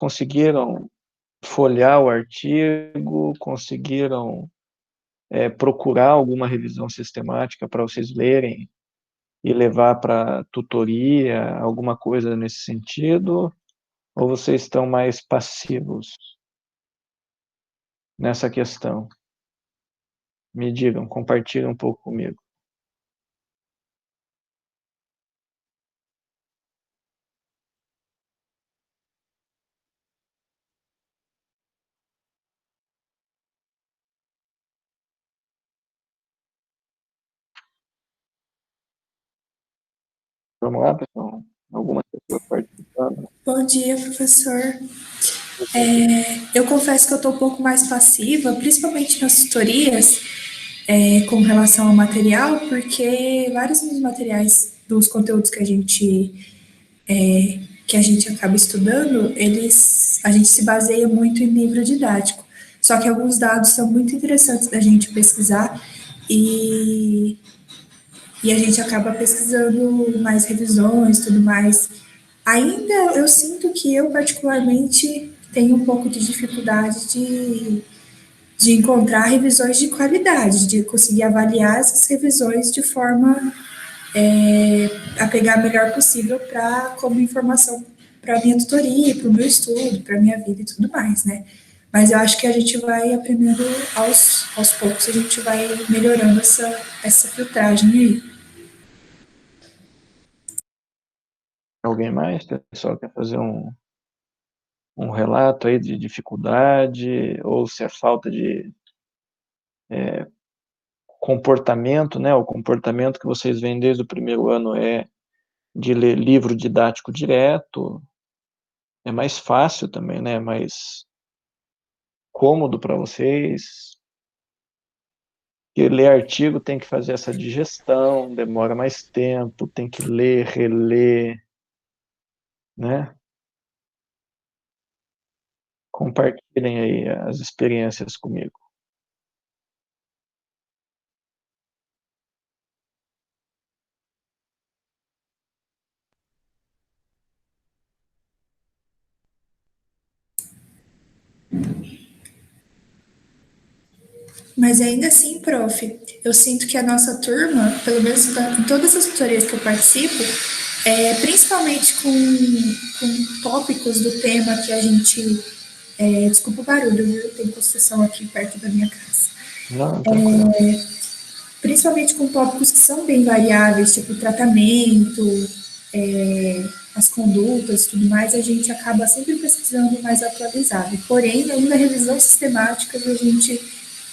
conseguiram folhear o artigo, conseguiram procurar alguma revisão sistemática para vocês lerem e levar para tutoria, alguma coisa nesse sentido? Ou vocês estão mais passivos nessa questão? Me digam, compartilhem um pouco comigo. Vamos lá, pessoal? Algumas pessoas participando. Bom dia, professor. Eu confesso que eu estou um pouco mais passiva, principalmente nas tutorias, com relação ao material, porque vários dos materiais, dos conteúdos que a gente acaba estudando, a gente se baseia muito em livro didático. Só que alguns dados são muito interessantes da gente pesquisar e, e a gente acaba pesquisando mais revisões, tudo mais. Ainda eu sinto que eu, particularmente, tenho um pouco de dificuldade de encontrar revisões de qualidade, de conseguir avaliar essas revisões de forma a pegar a melhor possível para como informação para a minha tutoria, para o meu estudo, para a minha vida e tudo mais, né? Mas eu acho que a gente vai aprendendo aos poucos, a gente vai melhorando essa filtragem aí. Alguém mais? O pessoal quer fazer um relato aí de dificuldade, ou se é falta de comportamento, né? O comportamento que vocês veem desde o primeiro ano é de ler livro didático direto, é mais fácil também, né? É mais cômodo para vocês. Porque ler artigo tem que fazer essa digestão, demora mais tempo, tem que ler, reler, né? Compartilhem aí as experiências comigo. Mas ainda assim, prof, eu sinto que a nossa turma, pelo menos em todas as tutorias que eu participo, principalmente com tópicos do tema que a gente. Desculpa o barulho, viu? Tem construção aqui perto da minha casa. Não, tranquilo. Principalmente com tópicos que são bem variáveis, tipo tratamento, as condutas e tudo mais, a gente acaba sempre pesquisando mais atualizado. Porém, ainda revisão sistemática, a gente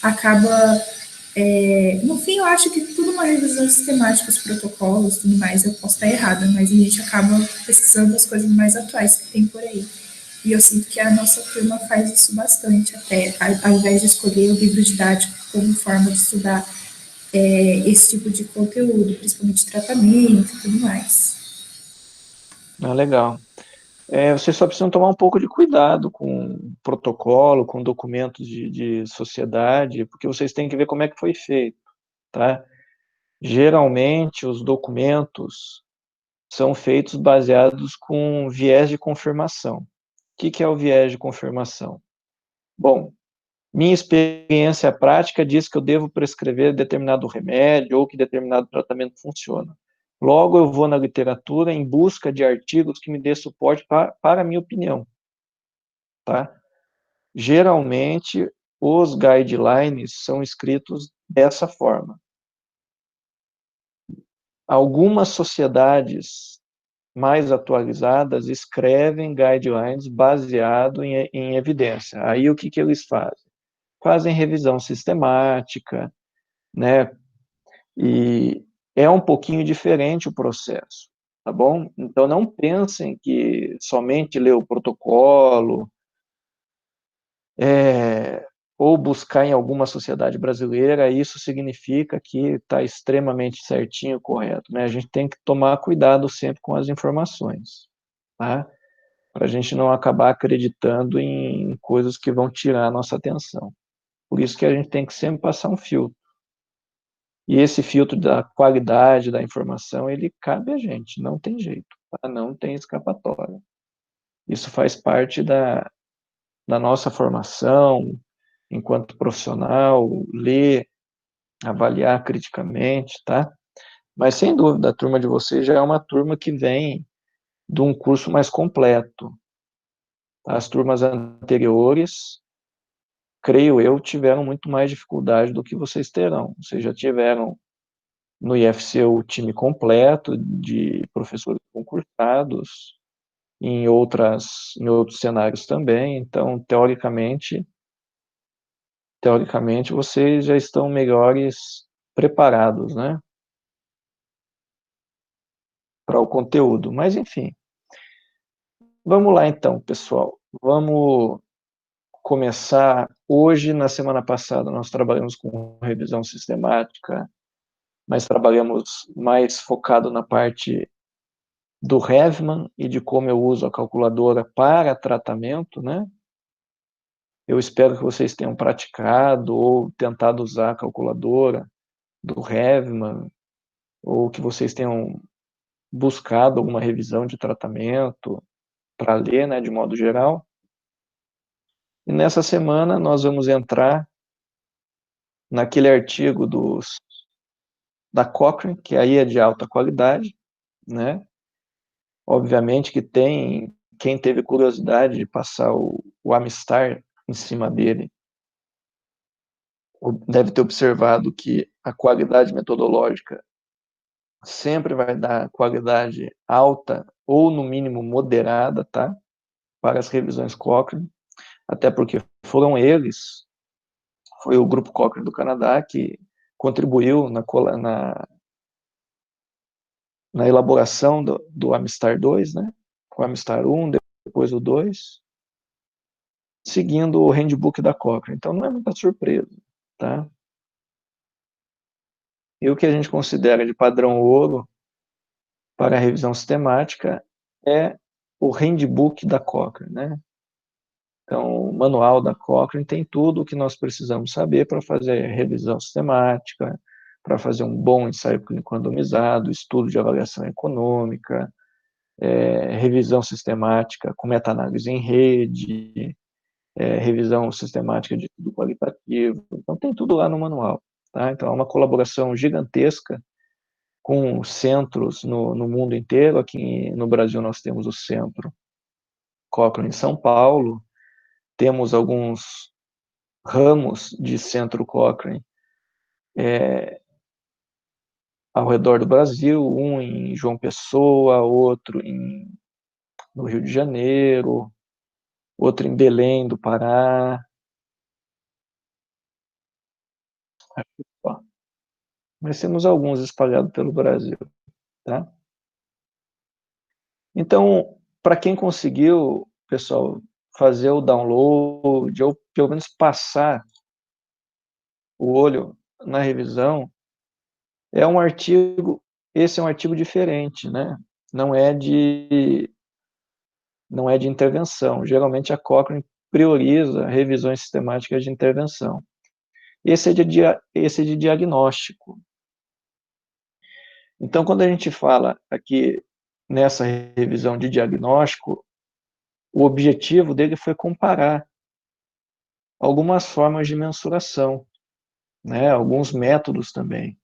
acaba. No fim, eu acho que tudo uma revisão sistemática, os protocolos, tudo mais, eu posso estar errada, mas a gente acaba pesquisando as coisas mais atuais que tem por aí. E eu sinto que a nossa turma faz isso bastante, até, ao invés de escolher o livro didático como forma de estudar esse tipo de conteúdo, principalmente tratamento e tudo mais. Ah, legal. Vocês só precisam tomar um pouco de cuidado com protocolo, com documentos de sociedade, porque vocês têm que ver como é que foi feito, tá? Geralmente, os documentos são feitos baseados com viés de confirmação. O que é o viés de confirmação? Bom, minha experiência prática diz que eu devo prescrever determinado remédio ou que determinado tratamento funciona. Logo, eu vou na literatura em busca de artigos que me dê suporte para a minha opinião, tá? Geralmente, os guidelines são escritos dessa forma. Algumas sociedades mais atualizadas escrevem guidelines baseado em evidência. Aí o que eles fazem? Fazem revisão sistemática, né? E é um pouquinho diferente o processo, tá bom? Então não pensem que somente ler o protocolo, ou buscar em alguma sociedade brasileira, isso significa que está extremamente certinho, correto, né? A gente tem que tomar cuidado sempre com as informações, tá? Para a gente não acabar acreditando em coisas que vão tirar a nossa atenção. Por isso que a gente tem que sempre passar um filtro. E esse filtro da qualidade da informação, ele cabe a gente, não tem jeito, tá? Não tem escapatória. Isso faz parte da nossa formação enquanto profissional, ler, avaliar criticamente, tá? Mas, sem dúvida, a turma de vocês já é uma turma que vem de um curso mais completo. As turmas anteriores, creio eu, tiveram muito mais dificuldade do que vocês terão. Vocês já tiveram no IFC o time completo de professores concursados, em outros cenários também. Então, teoricamente vocês já estão melhores preparados, né, para o conteúdo. Mas, enfim, vamos lá então, pessoal. Vamos começar hoje. Na semana passada nós trabalhamos com revisão sistemática, mas trabalhamos mais focado na parte do Revman e de como eu uso a calculadora para tratamento, né? Eu espero que vocês tenham praticado ou tentado usar a calculadora do Revman, ou que vocês tenham buscado alguma revisão de tratamento para ler, né, de modo geral. E nessa semana nós vamos entrar naquele artigo da Cochrane, que aí é de alta qualidade, né? Obviamente que quem teve curiosidade de passar o Amistar em cima dele, deve ter observado que a qualidade metodológica sempre vai dar qualidade alta ou, no mínimo, moderada, tá? Para as revisões Cochrane, até porque foi o Grupo Cochrane do Canadá que contribuiu na elaboração do Amistar 2, né? O Amistar 1, depois o 2, seguindo o handbook da Cochrane. Então, não é muita surpresa, tá? E o que a gente considera de padrão ouro para a revisão sistemática é o handbook da Cochrane, né? Então, o manual da Cochrane tem tudo o que nós precisamos saber para fazer revisão sistemática, para fazer um bom ensaio clínico randomizado, estudo de avaliação econômica, revisão sistemática com meta-análise em rede, revisão sistemática de estudo qualitativo. Então, tem tudo lá no manual. Tá? Então, é uma colaboração gigantesca com centros no mundo inteiro. Aqui no Brasil nós temos o Centro Cochrane em São Paulo, temos alguns ramos de Centro Cochrane ao redor do Brasil, um em João Pessoa, outro no Rio de Janeiro, outro em Belém do Pará. Ó, mas temos alguns espalhados pelo Brasil. Tá? Então, para quem conseguiu, pessoal, fazer o download, ou pelo menos passar o olho na revisão, esse é um artigo diferente, né? Não é de, não é de intervenção. Geralmente a Cochrane prioriza revisões sistemáticas de intervenção. Esse é de diagnóstico. Então, quando a gente fala aqui nessa revisão de diagnóstico, o objetivo dele foi comparar algumas formas de mensuração, né? Alguns métodos também.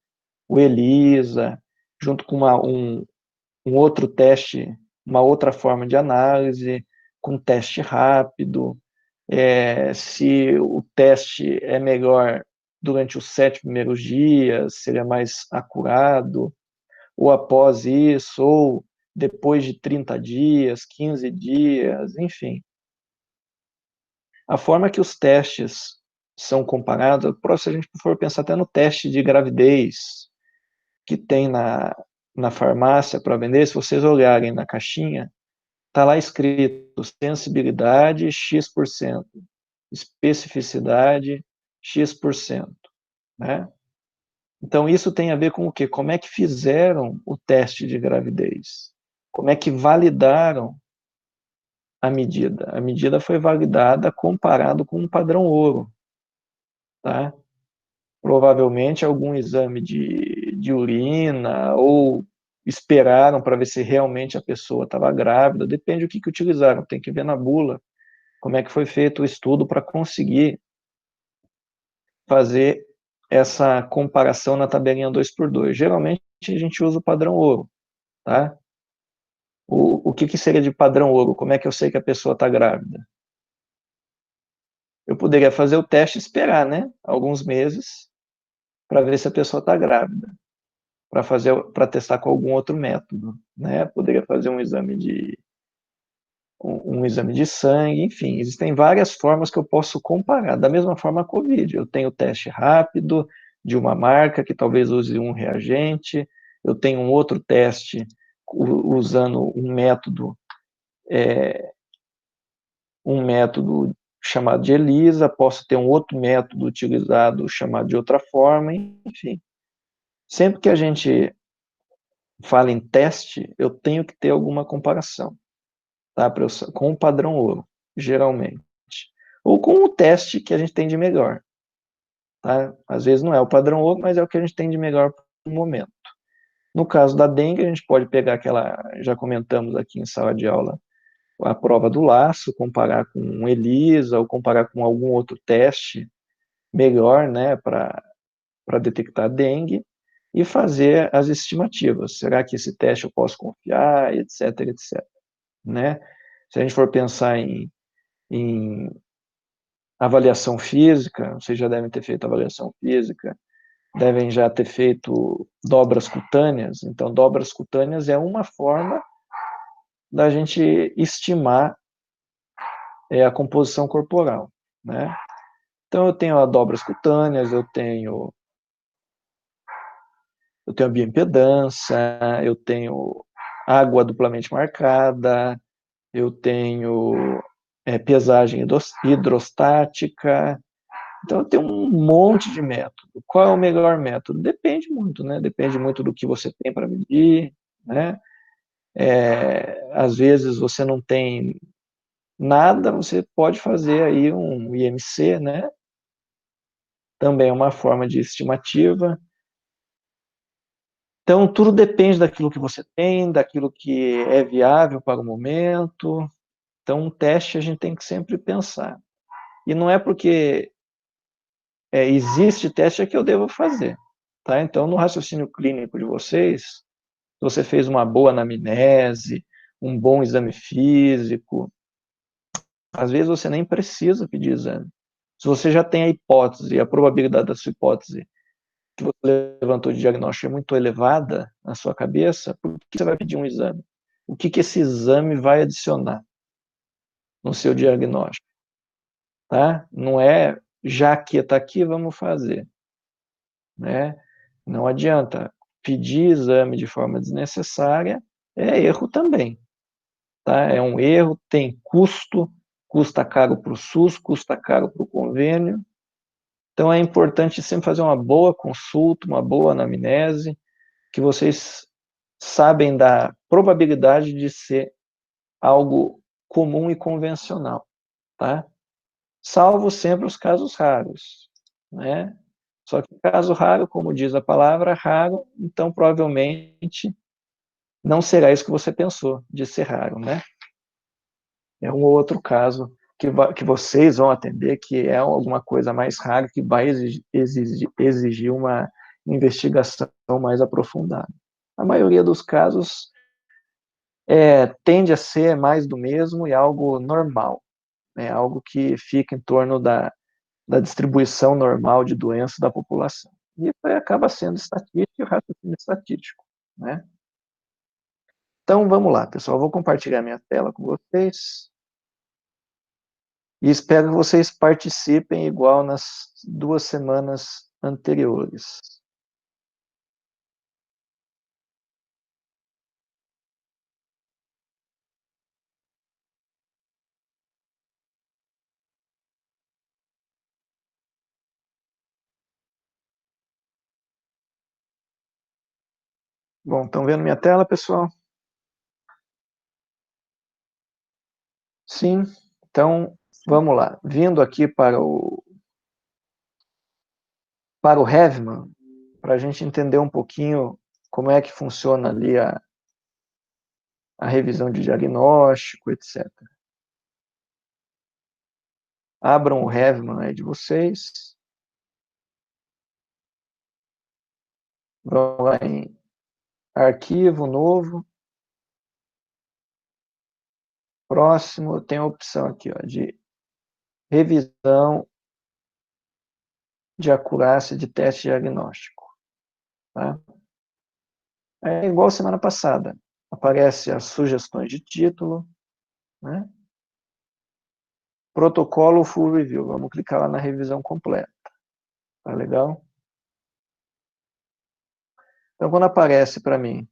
O ELISA, junto com um outro teste, uma outra forma de análise, com teste rápido, se o teste é melhor durante os 7 primeiros dias, seria mais acurado, ou após isso, ou depois de 30 dias, 15 dias, enfim. A forma que os testes são comparados, se a gente for pensar até no teste de gravidez que tem na farmácia para vender, se vocês olharem na caixinha, está lá escrito sensibilidade X%, especificidade X%, né? Então, isso tem a ver com o quê? Como é que fizeram o teste de gravidez? Como é que validaram a medida? A medida foi validada comparado com um padrão ouro, tá? Provavelmente algum exame de urina ou esperaram para ver se realmente a pessoa estava grávida, depende do que utilizaram, tem que ver na bula como é que foi feito o estudo para conseguir fazer essa comparação na tabelinha 2x2. Geralmente a gente usa o padrão ouro, tá? O que seria de padrão ouro? Como é que eu sei que a pessoa está grávida? Eu poderia fazer o teste e esperar, né? Alguns meses para ver se a pessoa está grávida, para testar com algum outro método, né? Poderia fazer um exame de sangue, enfim, existem várias formas que eu posso comparar. Da mesma forma a COVID, eu tenho teste rápido de uma marca que talvez use um reagente, eu tenho um outro teste usando um método chamado de ELISA, posso ter um outro método utilizado chamado de outra forma, enfim. Sempre que a gente fala em teste, eu tenho que ter alguma comparação, tá? Com o padrão ouro, geralmente. Ou com o teste que a gente tem de melhor, tá? Às vezes não é o padrão ouro, mas é o que a gente tem de melhor no momento. No caso da dengue, a gente pode pegar aquela, já comentamos aqui em sala de aula, a prova do laço, comparar com um ELISA ou comparar com algum outro teste melhor, né, para detectar dengue e fazer as estimativas. Será que esse teste eu posso confiar, etc, etc, né? Se a gente for pensar em avaliação física, vocês já devem ter feito avaliação física, devem já ter feito dobras cutâneas. Então, dobras cutâneas é uma forma da gente estimar a composição corporal, né? Então, eu tenho dobras cutâneas, eu tenho a bioimpedância, eu tenho água duplamente marcada, eu tenho pesagem hidrostática. Então, eu tenho um monte de método. Qual é o melhor método? Depende muito, né? Depende muito do que você tem para medir, né? Às vezes você não tem nada, você pode fazer aí um IMC, né? Também é uma forma de estimativa. Então, tudo depende daquilo que você tem, daquilo que é viável para o momento. Então, um teste a gente tem que sempre pensar. E não é porque existe teste é que eu devo fazer. Tá? Então, no raciocínio clínico de vocês, se você fez uma boa anamnese, um bom exame físico, às vezes você nem precisa pedir exame. Se você já tem a hipótese, a probabilidade da sua hipótese que você levantou de diagnóstico é muito elevada na sua cabeça, por que você vai pedir um exame? O que esse exame vai adicionar no seu diagnóstico? Tá? Não é, já que está aqui, vamos fazer. Né? Não adianta pedir exame de forma desnecessária, é erro também. Tá? É um erro, tem custo, custa caro para o SUS, custa caro para o convênio. Então é importante sempre fazer uma boa consulta, uma boa anamnese, que vocês sabem da probabilidade de ser algo comum e convencional, tá? Salvo sempre os casos raros, né? Só que caso raro, como diz a palavra, raro, então provavelmente não será isso que você pensou de ser raro, né? É um outro caso que vocês vão atender, que é alguma coisa mais rara, que vai exigir uma investigação mais aprofundada. A maioria dos casos tende a ser mais do mesmo e algo normal, né? Algo que fica em torno da distribuição normal de doenças da população. E isso acaba sendo estatístico e raciocínio estatístico, né? Então, vamos lá, pessoal. Eu vou compartilhar minha tela com vocês e espero que vocês participem igual nas 2 semanas anteriores. Bom, estão vendo minha tela, pessoal? Sim. Então, vamos lá. Vindo aqui para o Heavman, para a gente entender um pouquinho como é que funciona ali a revisão de diagnóstico, etc. Abram o Heavman aí de vocês. Vão lá em arquivo novo. Próximo, tem a opção aqui, ó, de revisão de acurácia de teste diagnóstico. Tá? É igual semana passada. Aparece as sugestões de título, né? Protocolo Full Review. Vamos clicar lá na revisão completa. Tá legal? Então, quando aparece para mim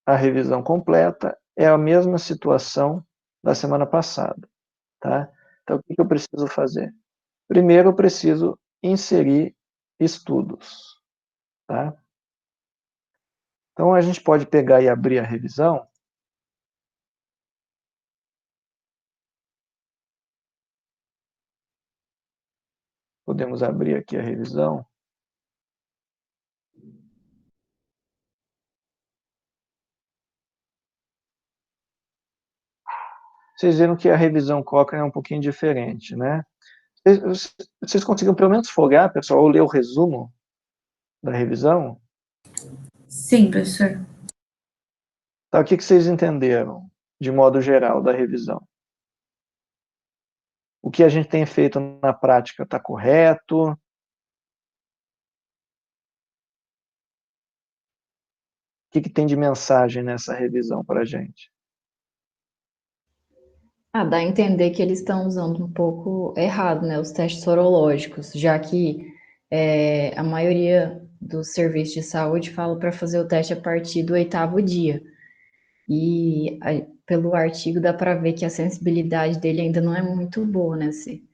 a revisão completa, é a mesma situação da semana passada. Tá? Então, o que eu preciso fazer? Primeiro, eu preciso inserir estudos. Tá? Então, a gente pode pegar e abrir a revisão. Podemos abrir aqui a revisão. Vocês viram que a revisão Cochrane é um pouquinho diferente, né? Vocês conseguiram pelo menos folgar, pessoal, ou ler o resumo da revisão? Sim, professor. Tá, o que vocês entenderam, de modo geral, da revisão? O que a gente tem feito na prática está correto? O que tem de mensagem nessa revisão para a gente? Dá a entender que eles estão usando um pouco errado, né, os testes sorológicos, já que a maioria dos serviços de saúde fala para fazer o teste a partir do 8º dia. E pelo artigo dá para ver que a sensibilidade dele ainda não é muito boa nesse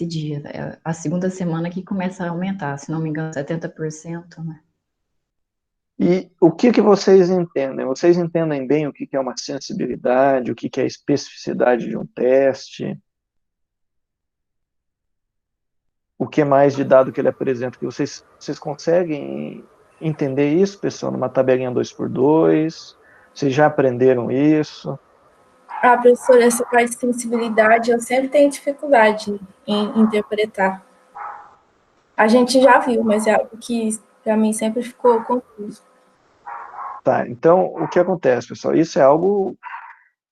dia. É a segunda semana que começa a aumentar, se não me engano, 70%, né? E o que vocês entendem? Vocês entendem bem o que é uma sensibilidade, o que é a especificidade de um teste? O que mais de dado que ele apresenta? Que vocês conseguem entender isso, pessoal, numa tabelinha 2x2? Vocês já aprenderam isso? Ah, professor, essa parte de sensibilidade eu sempre tenho dificuldade em interpretar. A gente já viu, mas é algo que para mim sempre ficou confuso. Tá, então o que acontece, pessoal? Isso é algo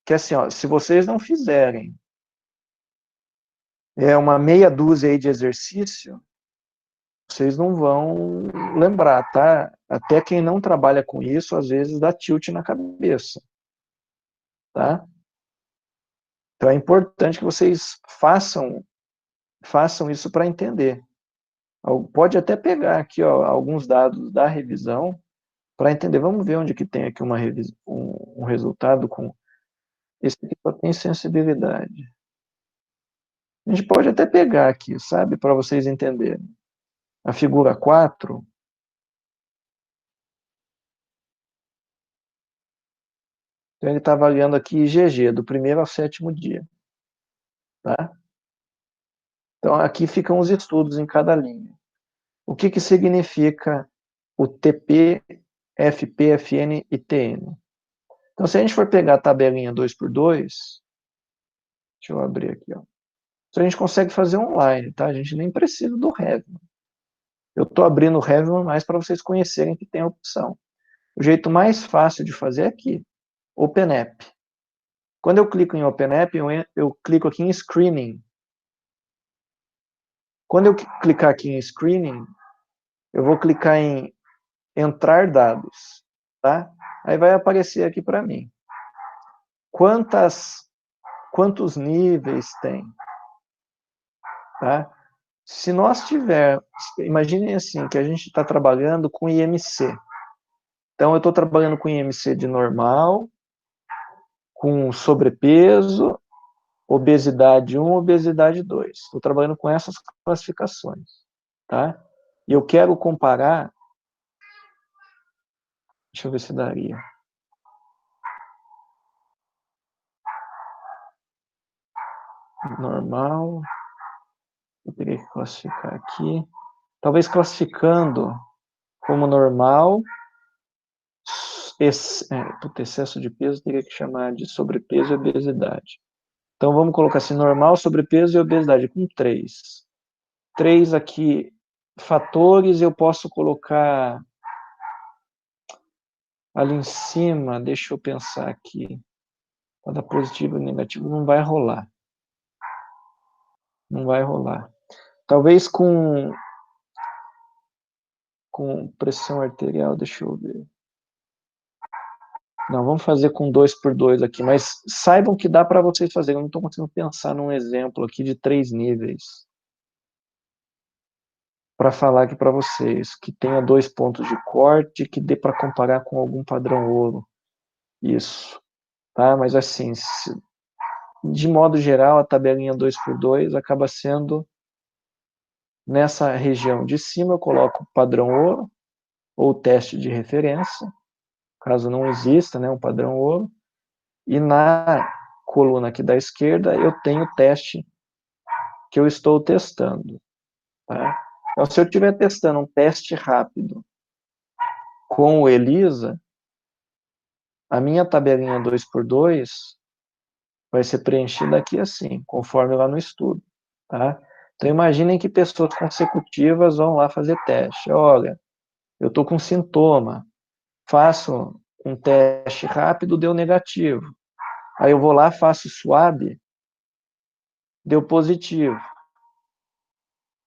que, assim, ó, se vocês não fizerem uma meia dúzia aí de exercício, vocês não vão lembrar, tá? Até quem não trabalha com isso, às vezes dá tilt na cabeça, tá? Então é importante que vocês façam isso para entender. Pode até pegar aqui, ó, alguns dados da revisão para entender. Vamos ver onde que tem aqui um resultado com esse aqui só tem sensibilidade. A gente pode até pegar aqui, sabe, para vocês entenderem. A figura 4, então ele está avaliando aqui IgG, do primeiro ao 7º dia. Tá? Então aqui ficam os estudos em cada linha. O que significa o TP, FP, FN e TN? Então, se a gente for pegar a tabelinha 2x2, deixa eu abrir aqui, ó. Isso a gente consegue fazer online, tá? A gente nem precisa do Heavy. Eu estou abrindo o Heavy mais para vocês conhecerem que tem a opção. O jeito mais fácil de fazer é aqui, OpenApp. Quando eu clico em OpenApp, eu clico aqui em Screening. Quando eu clicar aqui em Screening, eu vou clicar em Entrar dados, tá? Aí vai aparecer aqui para mim. Quantos níveis tem? Tá? Se nós tivermos, imaginem assim, que a gente está trabalhando com IMC. Então, eu estou trabalhando com IMC de normal, com sobrepeso, obesidade 1, obesidade 2. Estou trabalhando com essas classificações. Tá? E eu quero comparar, deixa eu ver se daria. Normal, eu teria que classificar aqui. talvez classificando como normal, excesso de peso teria que chamar de sobrepeso e obesidade. Então vamos colocar assim, normal, sobrepeso e obesidade, com 3. 3 aqui, fatores, eu posso colocar ali em cima, deixa eu pensar aqui, para dar positivo e negativo, não vai rolar. Não vai rolar. Talvez com pressão arterial, deixa eu ver. Não, vamos fazer com 2 por 2 aqui, mas saibam que dá para vocês fazerem. Eu não estou conseguindo pensar num exemplo aqui de 3 níveis para falar aqui para vocês, que tenha 2 pontos de corte, que dê para comparar com algum padrão ouro. Isso, tá? Mas assim, de modo geral, a tabelinha 2 por 2 acaba sendo nessa região de cima, eu coloco o padrão ouro, ou teste de referência, caso não exista, né, um padrão ouro, e na coluna aqui da esquerda eu tenho o teste que eu estou testando. Tá? Então, se eu estiver testando um teste rápido com o ELISA, a minha tabelinha 2 por 2 vai ser preenchida aqui assim, conforme lá no estudo. Tá? Então, imaginem que pessoas consecutivas vão lá fazer teste. Olha, eu estou com sintoma, faço um teste rápido, deu negativo. Aí eu vou lá, faço swab, deu positivo.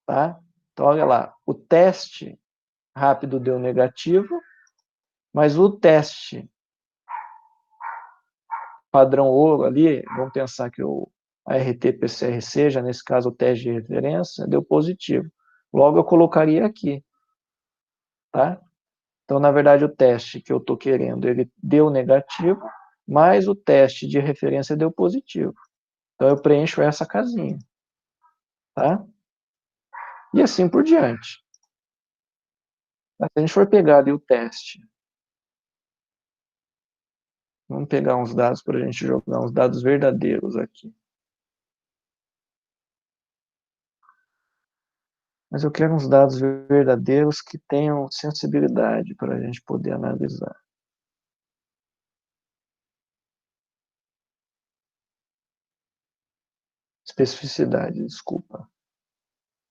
Tá? Então, olha lá, o teste rápido deu negativo, mas o teste padrão ouro ali, vamos pensar que o ART-PCR seja, nesse caso, o teste de referência, deu positivo. Logo, eu colocaria aqui. Tá? Então, na verdade, o teste que eu estou querendo, ele deu negativo, mas o teste de referência deu positivo. Então, eu preencho essa casinha. Tá? E assim por diante. Se a gente for pegar ali o teste, vamos pegar uns dados para a gente jogar uns dados verdadeiros aqui. Mas eu quero uns dados verdadeiros que tenham sensibilidade para a gente poder analisar. Especificidade, desculpa.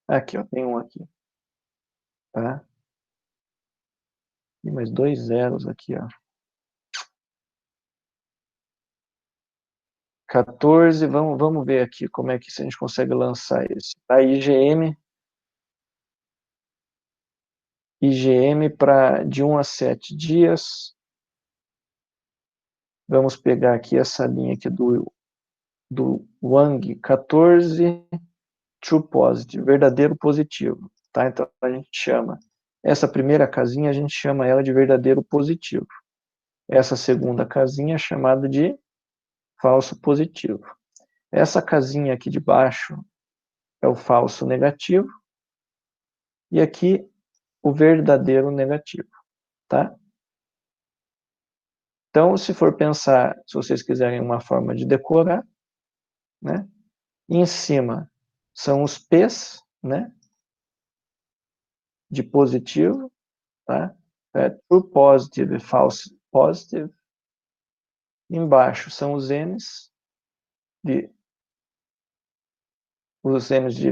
Aqui, ó, tem um aqui. Tá? E mais 2 zeros aqui, ó. 14, vamos ver aqui como é que a gente consegue lançar esse. Tá? IgM para de 1 a 7 dias. Vamos pegar aqui essa linha aqui do Wang 14, true positive, verdadeiro positivo. Tá? Então a gente chama essa primeira casinha, a gente chama ela de verdadeiro positivo. Essa segunda casinha é chamada de falso positivo. Essa casinha aqui de baixo é o falso negativo e aqui o verdadeiro negativo, tá? Então, se for pensar, se vocês quiserem uma forma de decorar, né? Em cima são os P's, né? De positivo, tá? True positive, false positive. Embaixo são os N's de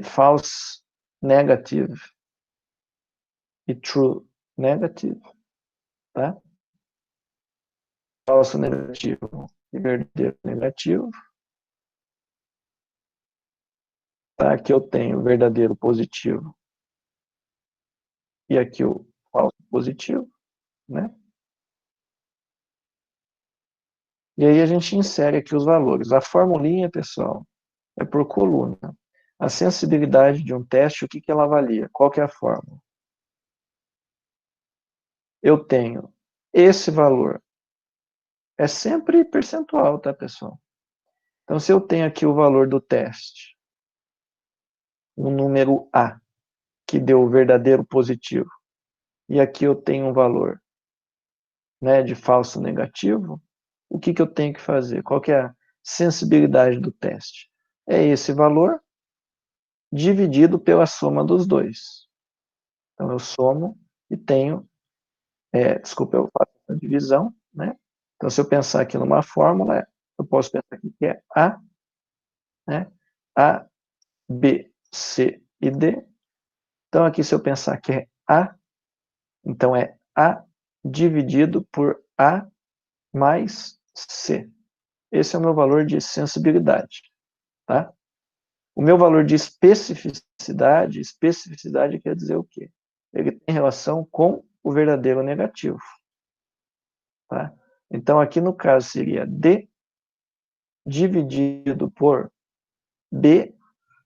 false negative e true negative, tá? Falso negativo e verdadeiro negativo. Tá? Aqui eu tenho o verdadeiro positivo e aqui o falso positivo, né? E aí a gente insere aqui os valores. A formulinha, pessoal, é por coluna. A sensibilidade de um teste, o que ela avalia? Qual que é a fórmula? Eu tenho esse valor. É sempre percentual, tá, pessoal? Então, se eu tenho aqui o valor do teste, o número A, que deu o verdadeiro positivo, e aqui eu tenho um valor, né, de falso negativo, o que eu tenho que fazer? Qual que é a sensibilidade do teste? É esse valor dividido pela soma dos dois. Então, eu somo e tenho, desculpa, eu faço a divisão, né? Então, se eu pensar aqui numa fórmula, eu posso pensar aqui que é A, né? A, B, C e D. Então, aqui, se eu pensar que é A, então é A dividido por A mais C. Esse é o meu valor de sensibilidade, tá? O meu valor de especificidade quer dizer o quê? Ele tem relação com o verdadeiro negativo, tá? Então, aqui no caso seria D dividido por B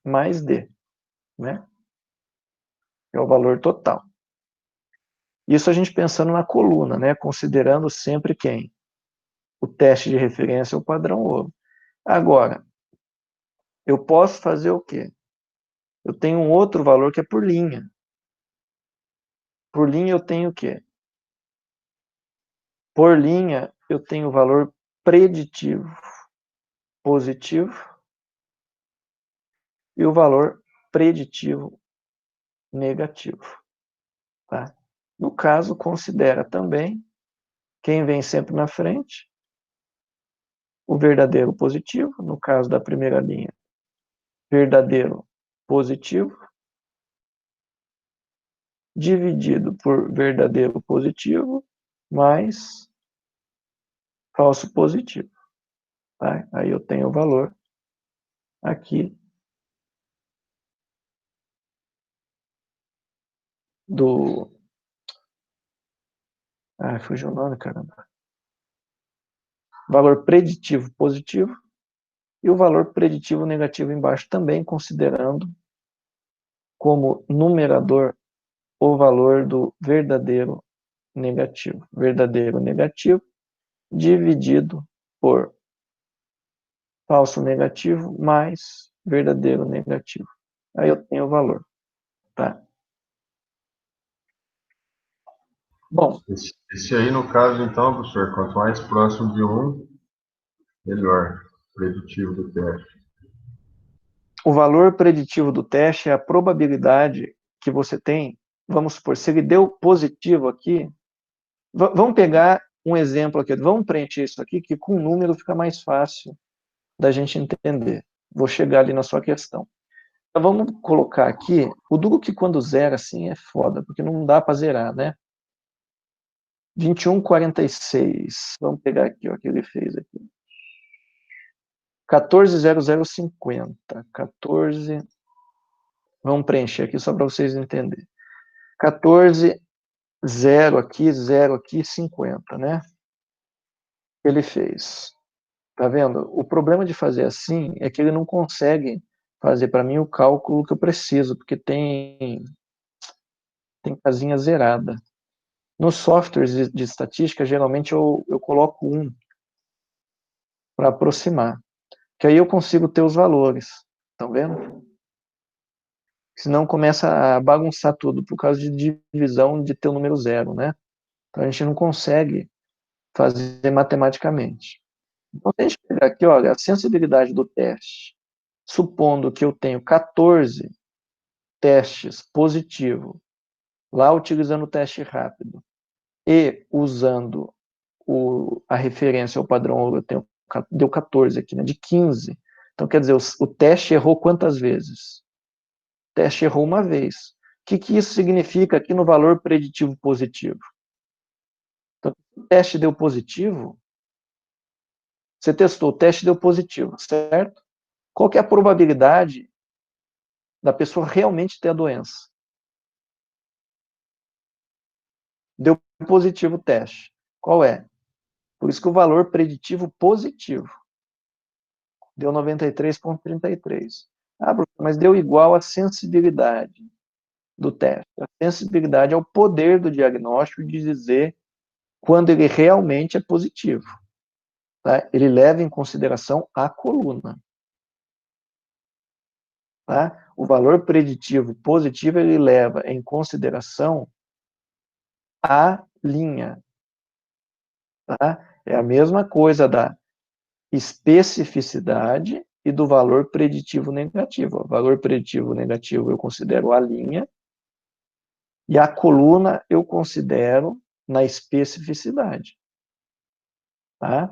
mais D, né? É o valor total. Isso a gente pensando na coluna, né? Considerando sempre quem? O teste de referência é o padrão ouro. Agora, eu posso fazer o quê? Eu tenho um outro valor que é por linha. Por linha eu tenho o quê? Por linha eu tenho o valor preditivo positivo e o valor preditivo negativo. Tá? No caso, considera também quem vem sempre na frente, o verdadeiro positivo, no caso da primeira linha, verdadeiro positivo, dividido por verdadeiro positivo, mais falso positivo. Tá? Aí eu tenho o valor aqui do... fugiu o nome, caramba. Valor preditivo positivo e o valor preditivo negativo embaixo também, considerando como numerador o valor do verdadeiro negativo. Verdadeiro negativo dividido por falso negativo mais verdadeiro negativo. Aí eu tenho o valor, tá? Bom, Esse aí, no caso, então, professor, quanto mais próximo de 1, melhor, preditivo do teste. o valor preditivo do teste é a probabilidade que você tem, vamos supor, se ele deu positivo aqui, vamos pegar um exemplo aqui, vamos preencher isso aqui, que com número fica mais fácil da gente entender. Vou chegar ali na sua questão. Então, vamos colocar aqui, o duro que quando zera assim é foda, porque não dá para zerar, né? 2146, vamos pegar aqui, ó, o que ele fez aqui. 140050, 14, vamos preencher aqui só para vocês entenderem. 14, 0 aqui, 50, né? Ele fez. Tá vendo? O problema de fazer assim é que ele não consegue fazer para mim o cálculo que eu preciso, porque tem casinha zerada. Nos softwares de estatística, geralmente eu coloco 1 para aproximar, que aí eu consigo ter os valores. Estão vendo? Senão começa a bagunçar tudo por causa de divisão de ter o número 0, né? Então a gente não consegue fazer matematicamente. Então, se a gente pegar aqui, olha, a sensibilidade do teste, supondo que eu tenho 14 testes positivos, lá utilizando o teste rápido, e usando a referência ao padrão ouro, eu tenho, deu 14 aqui, né, de 15. Então, quer dizer, o teste errou quantas vezes? O teste errou uma vez. O que isso significa aqui no valor preditivo positivo? Então, se o teste deu positivo, você testou, o teste deu positivo, certo? Qual que é a probabilidade da pessoa realmente ter a doença? Deu positivo o teste. Qual é? Por isso que o valor preditivo positivo deu 93,33. Mas deu igual a sensibilidade do teste. A sensibilidade é o poder do diagnóstico de dizer quando ele realmente é positivo. Tá? Ele leva em consideração a coluna. Tá? O valor preditivo positivo ele leva em consideração a linha. Tá? É a mesma coisa da especificidade e do valor preditivo negativo. O valor preditivo negativo eu considero a linha E a coluna eu considero na especificidade. Tá?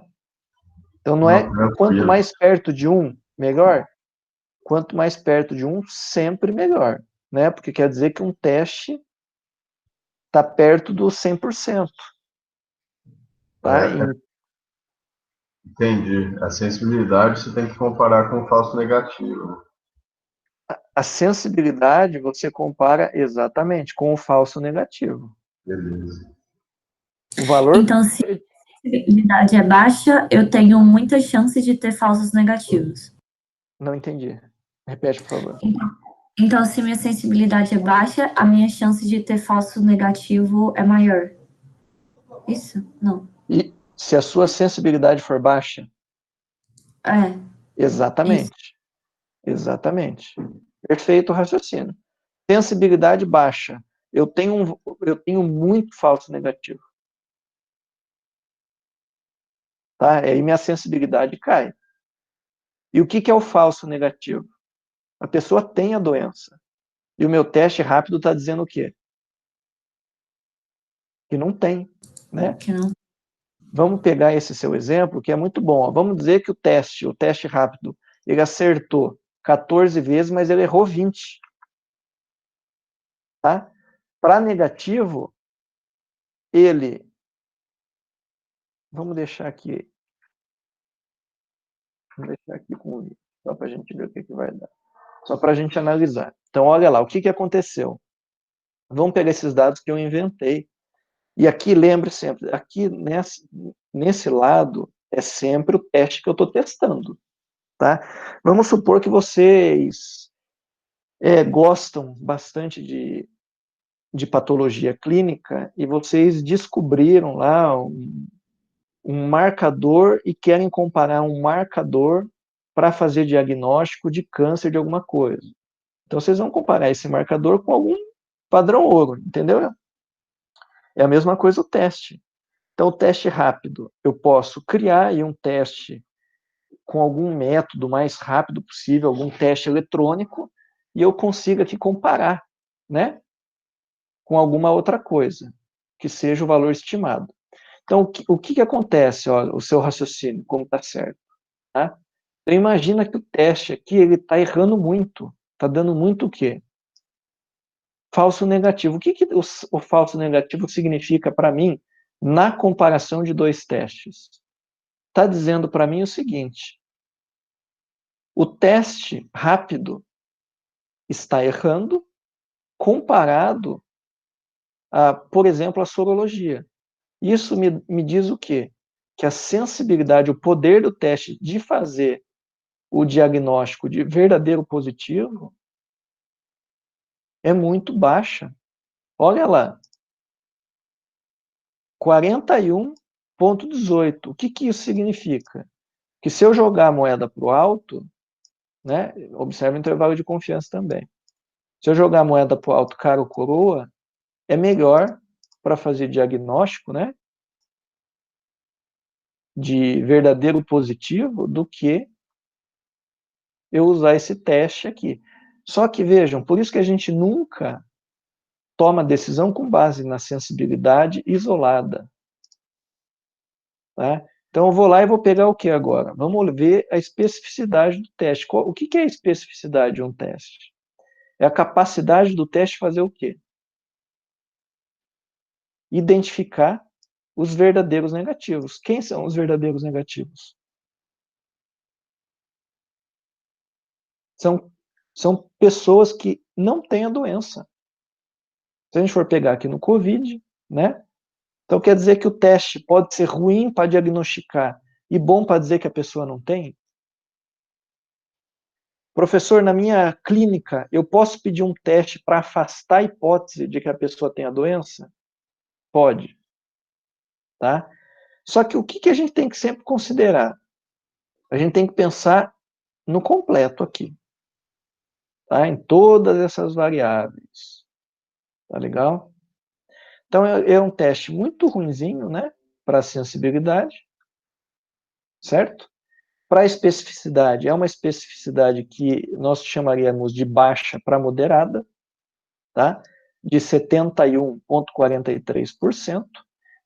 Então, não é quanto mais perto de um, melhor. Quanto mais perto de um, sempre melhor. Né? Porque quer dizer que um teste está perto do 100%. Tá? Entendi. A sensibilidade você tem que comparar com o falso negativo. A sensibilidade você compara exatamente com o falso negativo. Beleza. O valor... Então, se a sensibilidade é baixa, eu tenho muita chance de ter falsos negativos. Não entendi. Repete, por favor. Então, se minha sensibilidade é baixa, a minha chance de ter falso negativo é maior. Isso? Não. E se a sua sensibilidade for baixa? É. Exatamente. Isso. Exatamente. Perfeito o raciocínio. Sensibilidade baixa. Eu tenho muito falso negativo. Tá? Aí minha sensibilidade cai. E o que é o falso negativo? A pessoa tem a doença. E o meu teste rápido está dizendo o quê? Que não tem. Né? Que não. Vamos pegar esse seu exemplo, que é muito bom. Vamos dizer que o teste rápido, ele acertou 14 vezes, mas ele errou 20. Tá? Para negativo, vamos deixar aqui com só para a gente ver o que vai dar. Só para a gente analisar. Então, olha lá, o que aconteceu? Vamos pegar esses dados que eu inventei. E aqui, lembre sempre, aqui nesse lado é sempre o teste que eu estou testando. Tá? Vamos supor que vocês gostam bastante de patologia clínica e vocês descobriram lá um marcador e querem comparar um marcador para fazer diagnóstico de câncer de alguma coisa. Então, vocês vão comparar esse marcador com algum padrão ouro, entendeu? É a mesma coisa o teste. Então, o teste rápido, eu posso criar aí um teste com algum método mais rápido possível, algum teste eletrônico, e eu consigo aqui comparar, né, com alguma outra coisa, que seja o valor estimado. Então, o que acontece, ó, o seu raciocínio, como está certo, tá? Então, imagina que o teste aqui, ele está errando muito, está dando muito o quê? Falso negativo. O que o falso negativo significa para mim na comparação de dois testes? Está dizendo para mim o seguinte: o teste rápido está errando comparado a, por exemplo, a sorologia. Isso me diz o quê? Que a sensibilidade, o poder do teste de fazer o diagnóstico de verdadeiro positivo é muito baixa. Olha lá, 41,18. O que isso significa? Que se eu jogar a moeda para o alto, né, observe o intervalo de confiança também. Se eu jogar a moeda para o alto, cara ou coroa, é melhor para fazer diagnóstico, né, de verdadeiro positivo do que eu usar esse teste aqui. Só que, vejam, por isso que a gente nunca toma decisão com base na sensibilidade isolada. Tá? Então, eu vou lá e vou pegar o que agora? Vamos ver a especificidade do teste. O que é a especificidade de um teste? É a capacidade do teste fazer o quê? Identificar os verdadeiros negativos. Quem são os verdadeiros negativos? São pessoas que não têm a doença. Se a gente for pegar aqui no COVID, né? Então quer dizer que o teste pode ser ruim para diagnosticar e bom para dizer que a pessoa não tem? Professor, na minha clínica, eu posso pedir um teste para afastar a hipótese de que a pessoa tem a doença? Pode. Tá? Só que o que a gente tem que sempre considerar? A gente tem que pensar no completo aqui. Tá? Em todas essas variáveis. Tá legal? Então, é um teste muito ruinzinho, né? Para a sensibilidade. Certo? Para a especificidade, é uma especificidade que nós chamaríamos de baixa para moderada. Tá? de 71,43%.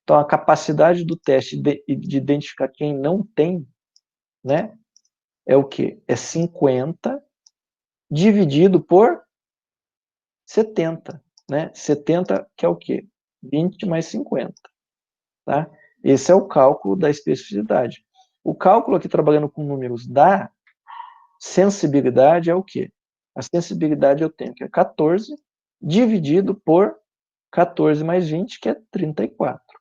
Então, a capacidade do teste de identificar quem não tem, né, é o quê? É 50 dividido por 70, né? 70 que é o quê? 20 mais 50, tá? Esse é o cálculo da especificidade. O cálculo aqui, trabalhando com números da sensibilidade, é o quê? A sensibilidade eu tenho que é 14 dividido por 14 mais 20, que é 34.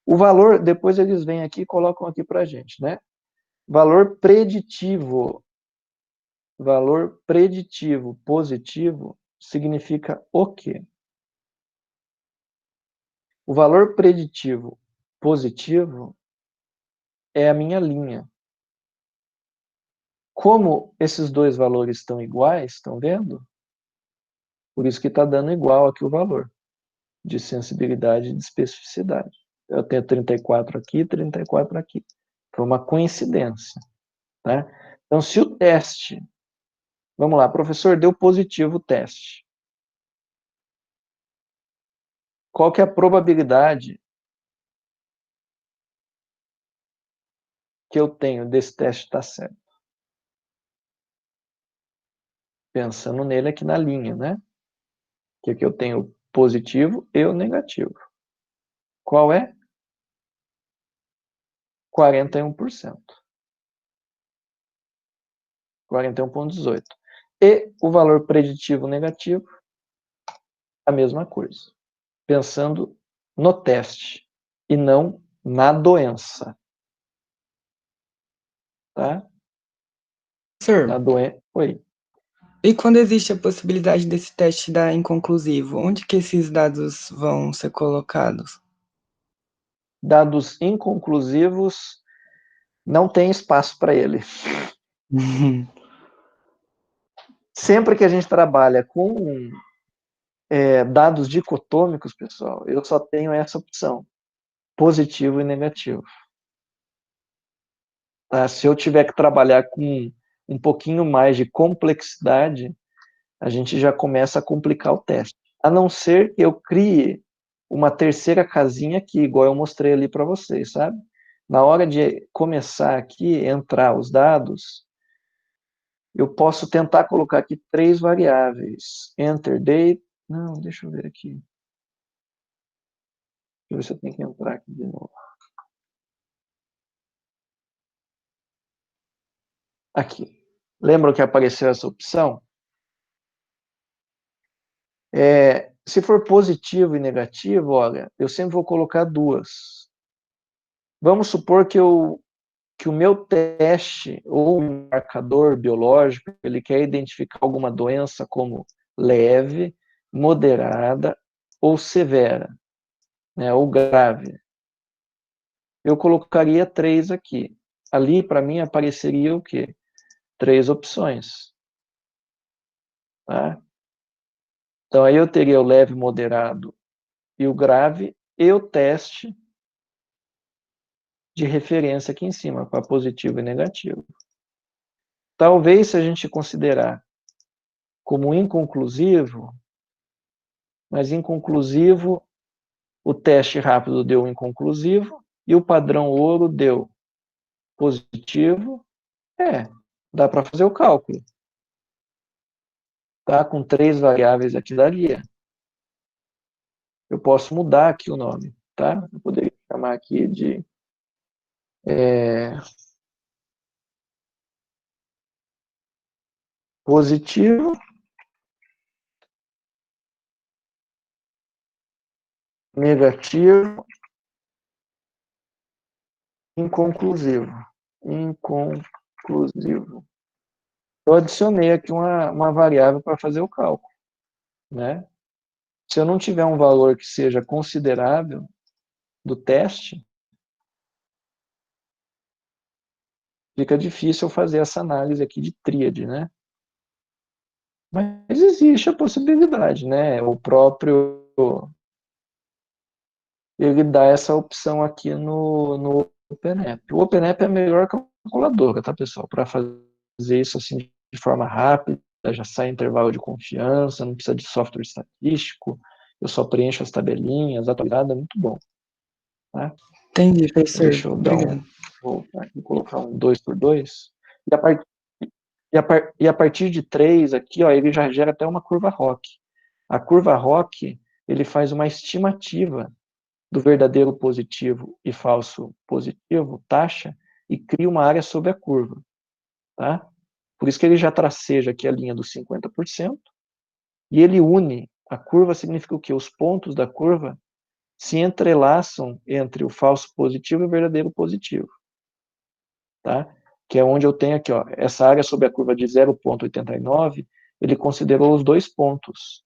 O valor, depois eles vêm aqui e colocam aqui para a gente, né? Valor preditivo positivo significa o quê? O valor preditivo positivo é a minha linha. Como esses dois valores estão iguais, estão vendo? Por isso que está dando igual aqui o valor de sensibilidade e de especificidade. Eu tenho 34 aqui, 34 aqui. Foi uma coincidência, tá? Então, se o teste... Vamos lá, professor, deu positivo o teste. Qual que é a probabilidade que eu tenho desse teste estar certo? Pensando nele aqui na linha, né? Que aqui eu tenho positivo e o negativo. Qual é? 41%. 41,18. E o valor preditivo negativo, a mesma coisa. Pensando no teste e não na doença. Tá? Na Professor, doença. Oi. e quando existe a possibilidade desse teste dar inconclusivo, onde que esses dados vão ser colocados? Dados inconclusivos, não tem espaço para ele. Sempre que a gente trabalha com dados dicotômicos, pessoal, eu só tenho essa opção, positivo e negativo. Tá? Se eu tiver que trabalhar com um pouquinho mais de complexidade, a gente já começa a complicar o teste. A não ser que eu crie uma terceira casinha aqui, igual eu mostrei ali para vocês, sabe? Na hora de começar aqui, entrar os dados, eu posso tentar colocar aqui 3 variáveis. Enter date. Não, deixa eu ver aqui. Deixa eu ver se eu tenho que entrar aqui de novo. Aqui. Lembram que apareceu essa opção? Se for positivo e negativo, olha, eu sempre vou colocar 2. Vamos supor que o meu teste ou um marcador biológico, ele quer identificar alguma doença como leve, moderada ou severa, né, ou grave. Eu colocaria 3 aqui. Ali, para mim, apareceria o quê? 3 opções. Tá? Então, aí eu teria o leve, moderado e o grave e o teste de referência aqui em cima, para positivo e negativo. Talvez, se a gente considerar como inconclusivo, mas inconclusivo, o teste rápido deu inconclusivo e o padrão ouro deu positivo, dá para fazer o cálculo. Tá? Com 3 variáveis aqui daria. Eu posso mudar aqui o nome, tá? Eu poderia chamar aqui de positivo, negativo, inconclusivo. Inconclusivo. Eu adicionei aqui uma variável para fazer o cálculo, né? Se eu não tiver um valor que seja considerável do teste, fica difícil eu fazer essa análise aqui de tríade, né? Mas existe a possibilidade, né? O próprio, ele dá essa opção aqui no OpenApp. O OpenApp é a melhor calculadora, tá, pessoal? Para fazer isso assim de forma rápida, já sai intervalo de confiança, não precisa de software estatístico, eu só preencho as tabelinhas, atualizado, é muito bom. Tá? Entendi, professor. Deixa eu dar Obrigado. vou colocar um 2x2, e a partir de 3 aqui, ó, ele já gera até uma curva ROC. A curva ROC, ele faz uma estimativa do verdadeiro positivo e falso positivo, taxa, e cria uma área sobre a curva. Tá? Por isso que ele já traceja aqui a linha dos 50%, e ele une, a curva significa o quê? Os pontos da curva se entrelaçam entre o falso positivo e o verdadeiro positivo. Tá? Que é onde eu tenho aqui, ó, essa área sobre a curva de 0,89, ele considerou os 2 pontos.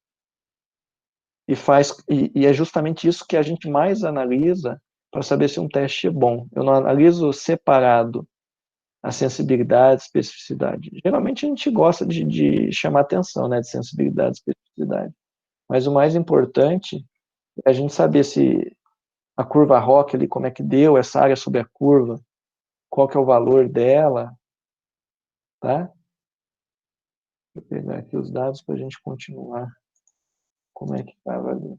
E é justamente isso que a gente mais analisa para saber se um teste é bom. Eu não analiso separado a sensibilidade, especificidade. Geralmente a gente gosta de chamar atenção, né, de sensibilidade, especificidade. Mas o mais importante é a gente saber se a curva ROC ali, como é que deu essa área sobre a curva, qual que é o valor dela, tá? Vou pegar aqui os dados para a gente continuar. Como é que estava ali?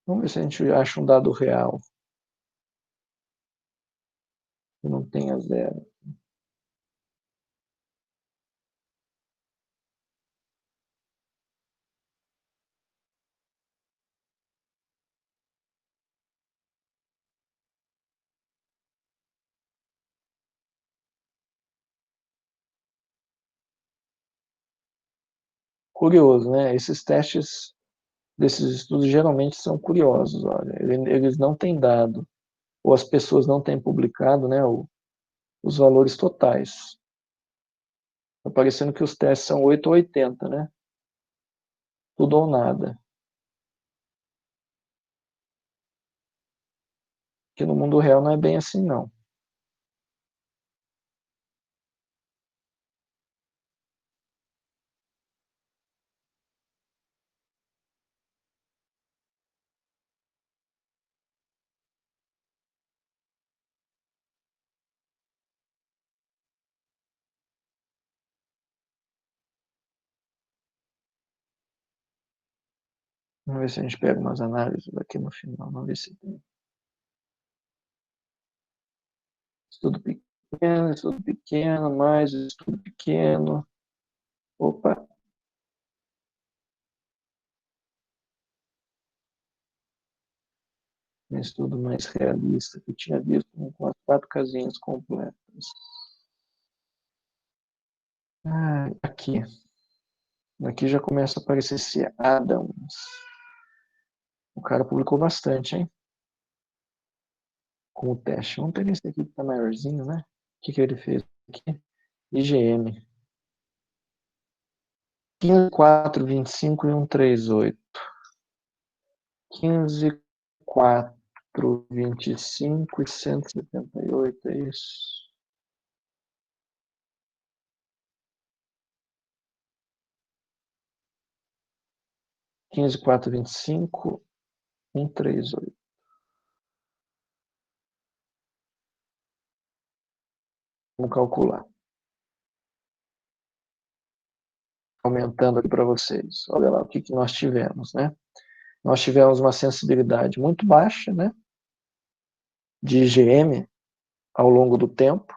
Vamos ver se a gente acha um dado real. Que não tenha zero. Curioso, né? Esses testes desses estudos geralmente são curiosos. Olha, eles não têm dado, ou as pessoas não têm publicado, né, os valores totais. Está parecendo que os testes são 8 ou 80, né? Tudo ou nada. Que no mundo real não é bem assim, não. Vamos ver se a gente pega umas análises aqui no final. Vamos ver se tem. Estudo pequeno, mais estudo pequeno. Opa. Um estudo mais realista que eu tinha visto com as 4 casinhas completas. Ah, aqui. Aqui já começa a aparecer esse Adams. O cara publicou bastante, hein? Com o teste. Vamos pegar esse aqui que tá maiorzinho, né? O que ele fez aqui? IgM. 15, 4, 25 e 138. 15, 4, 25 e 178, é isso? Quinze, 4, 25, 138. Vamos calcular. Aumentando aqui para vocês. Olha lá o que nós tivemos, né? Nós tivemos uma sensibilidade muito baixa, né? De IgM ao longo do tempo.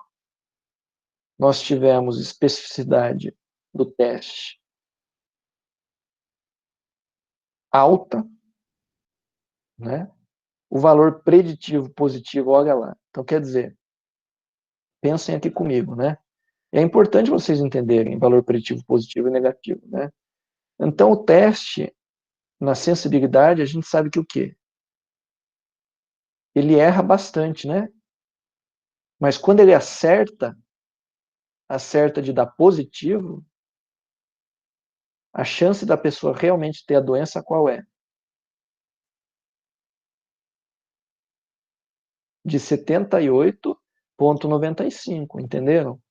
Nós tivemos especificidade do teste alta, né? O valor preditivo positivo, olha lá. Então, quer dizer, pensem aqui comigo, né? É importante vocês entenderem valor preditivo positivo e negativo, né? Então, o teste, na sensibilidade, a gente sabe que o quê? Ele erra bastante, né? Mas quando ele acerta de dar positivo, a chance da pessoa realmente ter a doença qual é? De 78,95, entenderam?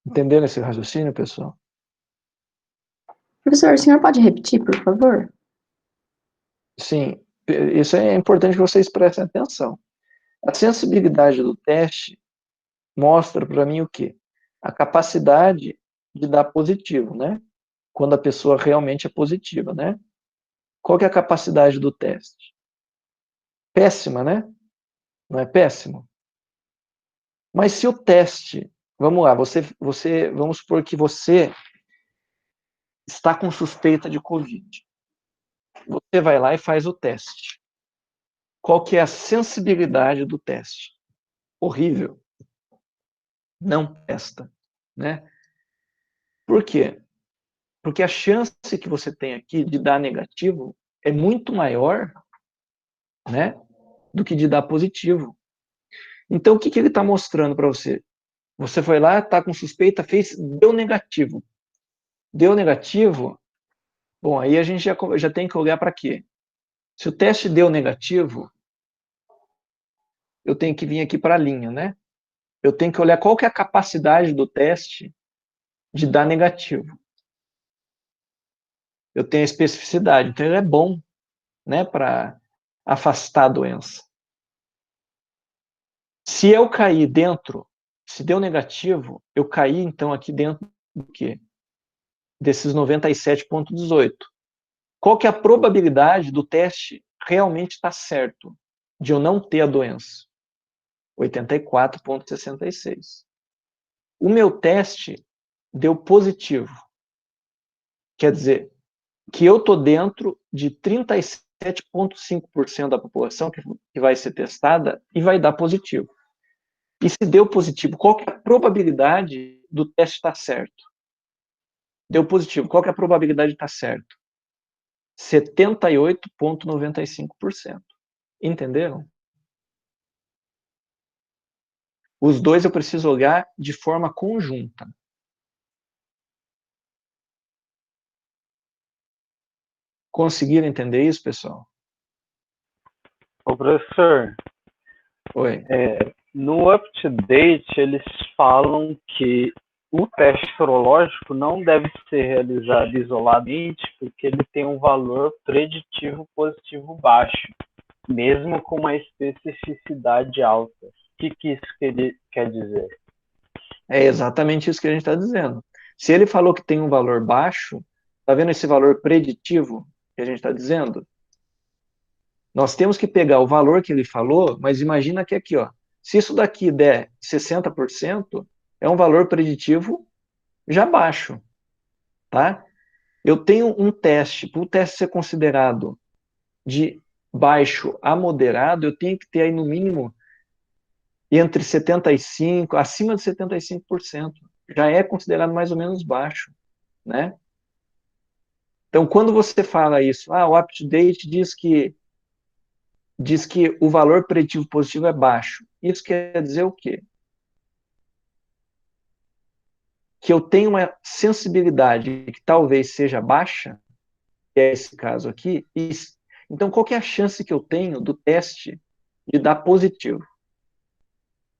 Entenderam esse raciocínio, pessoal? Professor, o senhor pode repetir, por favor? Sim, isso é importante que vocês prestem atenção. A sensibilidade do teste mostra para mim o quê? A capacidade de dar positivo, né? Quando a pessoa realmente é positiva, né? Qual que é a capacidade do teste? Péssima, né? Não é péssimo? Mas se o teste, vamos lá, vamos supor que você está com suspeita de Covid. Você vai lá e faz o teste. Qual que é a sensibilidade do teste? Horrível. Não presta, né? Por quê? Porque a chance que você tem aqui de dar negativo é muito maior, né, do que de dar positivo. Então, o que ele está mostrando para você? Você foi lá, está com suspeita, deu negativo. Deu negativo, bom, aí a gente já tem que olhar para quê? Se o teste deu negativo, eu tenho que vir aqui para a linha, né? Eu tenho que olhar qual que é a capacidade do teste de dar negativo. Eu tenho a especificidade, então ele é bom, né, para afastar a doença. Se eu cair dentro, se deu negativo, eu caí então aqui dentro do quê? Desses 97,18. Qual que é a probabilidade do teste realmente estar certo, de eu não ter a doença? 84,66. O meu teste deu positivo. Quer dizer, que eu estou dentro de 37,5% da população que vai ser testada e vai dar positivo. E se deu positivo, qual que é a probabilidade do teste estar certo? Deu positivo, qual que é a probabilidade de estar certo? 78,95%. Entenderam? Os dois eu preciso olhar de forma conjunta. Conseguiram entender isso, pessoal? Ô, professor, Oi. no UpToDate eles falam que o teste sorológico não deve ser realizado isoladamente porque ele tem um valor preditivo positivo baixo, mesmo com uma especificidade alta. O que isso quer dizer? É exatamente isso que a gente está dizendo. Se ele falou que tem um valor baixo, está vendo esse valor preditivo que a gente está dizendo? Nós temos que pegar o valor que ele falou, mas imagina que aqui, ó, se isso daqui der 60%, é um valor preditivo já baixo, tá? Eu tenho um teste, para o teste ser considerado de baixo a moderado, eu tenho que ter aí no mínimo entre 75%, acima de 75%. Já é considerado mais ou menos baixo, né? Então, quando você fala isso, o UpToDate diz que o valor preditivo positivo é baixo. Isso quer dizer o quê? Que eu tenho uma sensibilidade que talvez seja baixa, que é esse caso aqui. Então, qual que é a chance que eu tenho do teste de dar positivo?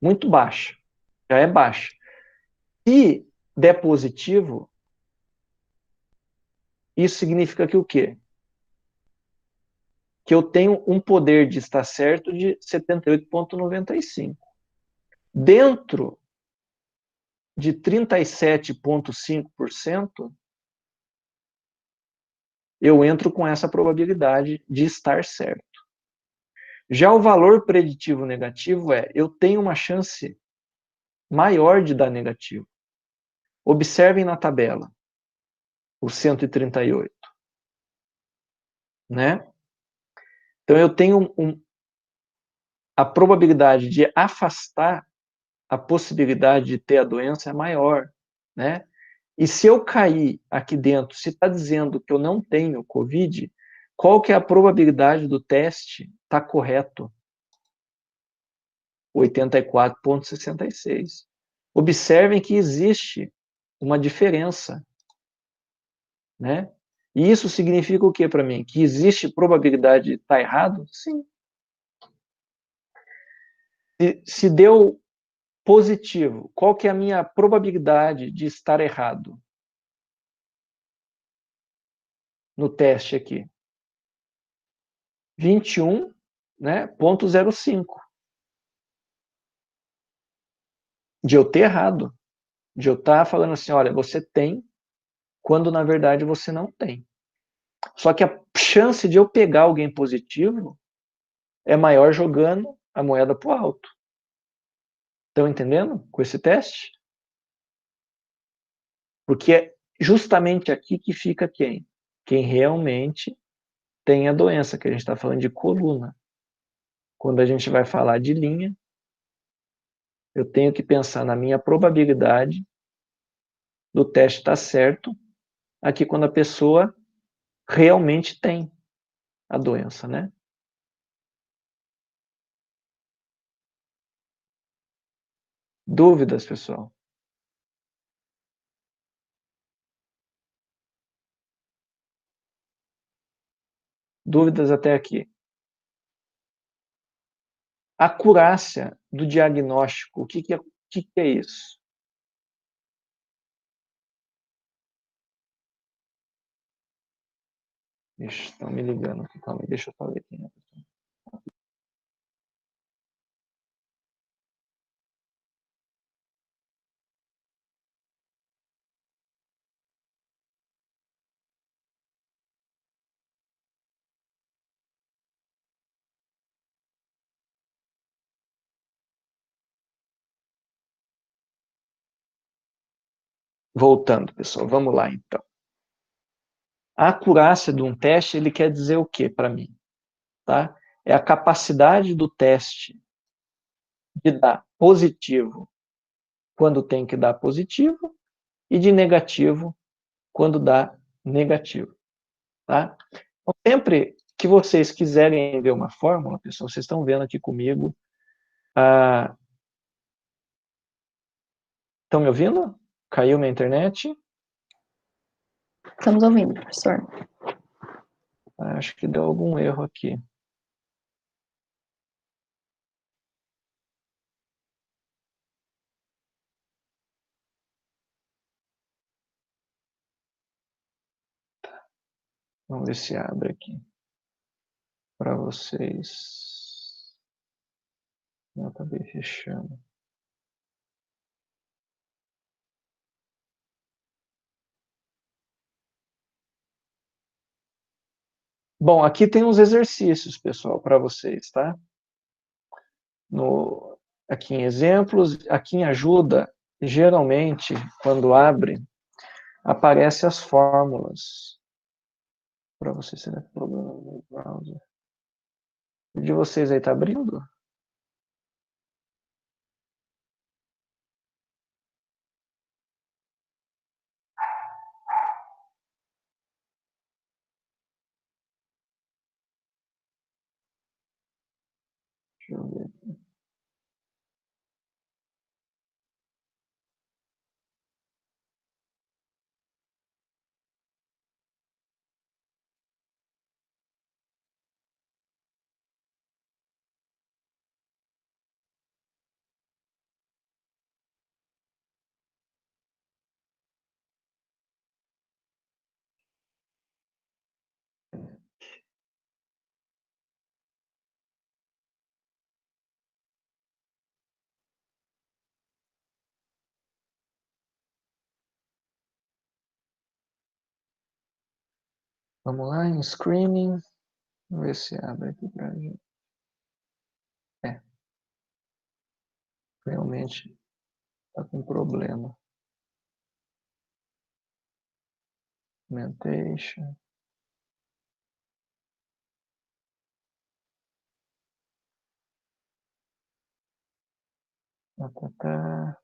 Muito baixa. Já é baixa. Se der positivo, isso significa que o quê? Que eu tenho um poder de estar certo de 78,95. Dentro de 37,5%, eu entro com essa probabilidade de estar certo. Já o valor preditivo negativo eu tenho uma chance maior de dar negativo. Observem na tabela, o 138. Né? Então, eu tenho a probabilidade de afastar a possibilidade de ter a doença é maior, né? E se eu cair aqui dentro, se está dizendo que eu não tenho Covid, qual que é a probabilidade do teste estar correto? 84,66. Observem que existe uma diferença, né? E isso significa o que para mim? Que existe probabilidade de estar errado? Sim. Se deu positivo, qual que é a minha probabilidade de estar errado no teste aqui? 21, né, 0,05. de eu ter errado, de eu estar falando assim, olha, você tem, quando na verdade você não tem. Só que a chance de eu pegar alguém positivo é maior jogando a moeda para o alto. Estão entendendo com esse teste? Porque é justamente aqui que fica quem? Quem realmente tem a doença, que a gente está falando de coluna. Quando a gente vai falar de linha, eu tenho que pensar na minha probabilidade do teste estar certo, aqui quando a pessoa realmente tem a doença, né? Dúvidas, pessoal? Dúvidas até aqui? Acurácia do diagnóstico, o que é isso? Estão me ligando aqui, calma aí, deixa eu só ver aqui. Né? Voltando, pessoal, vamos lá então. A acurácia de um teste, ele quer dizer o que para mim? Tá? É a capacidade do teste de dar positivo quando tem que dar positivo e de negativo quando dá negativo. Tá? Então, sempre que vocês quiserem ver uma fórmula, pessoal, vocês estão vendo aqui comigo. Estão me ouvindo? Caiu minha internet? Estamos ouvindo, professor. Acho que deu algum erro aqui. Vamos ver se abre aqui para vocês. Eu acabei fechando. Bom, aqui tem uns exercícios, pessoal, para vocês, tá? Aqui em exemplos, aqui em ajuda, geralmente, quando abre, aparecem as fórmulas. Para vocês, será que problema no browser? O de vocês aí está abrindo? Deixa eu ver. Vamos lá, em screening. Vamos ver se abre aqui para a gente. Realmente está com problema. Documentation. Tá.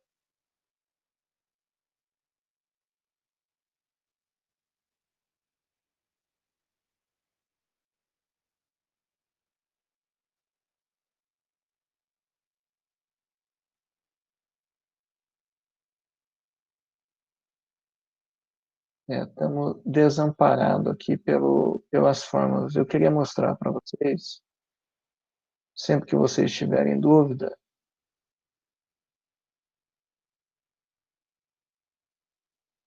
Estamos desamparados aqui pelas fórmulas. Eu queria mostrar para vocês, sempre que vocês tiverem dúvida,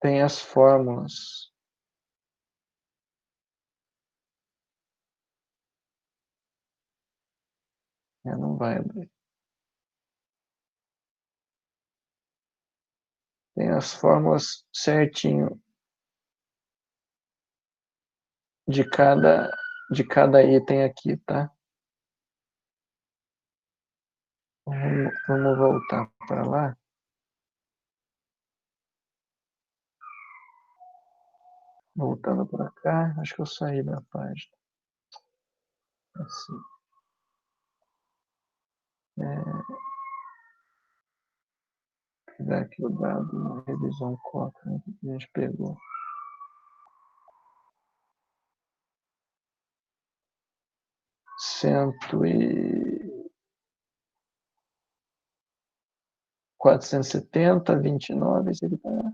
tem as fórmulas. Não vai abrir. Tem as fórmulas certinho de cada item aqui, tá? Vamos voltar para lá. Voltando para cá, acho que eu saí da página. Assim. Pegar aqui o dado na revisão Cochrane que a gente pegou. Cento e 470, 29, esse aqui tá. Vou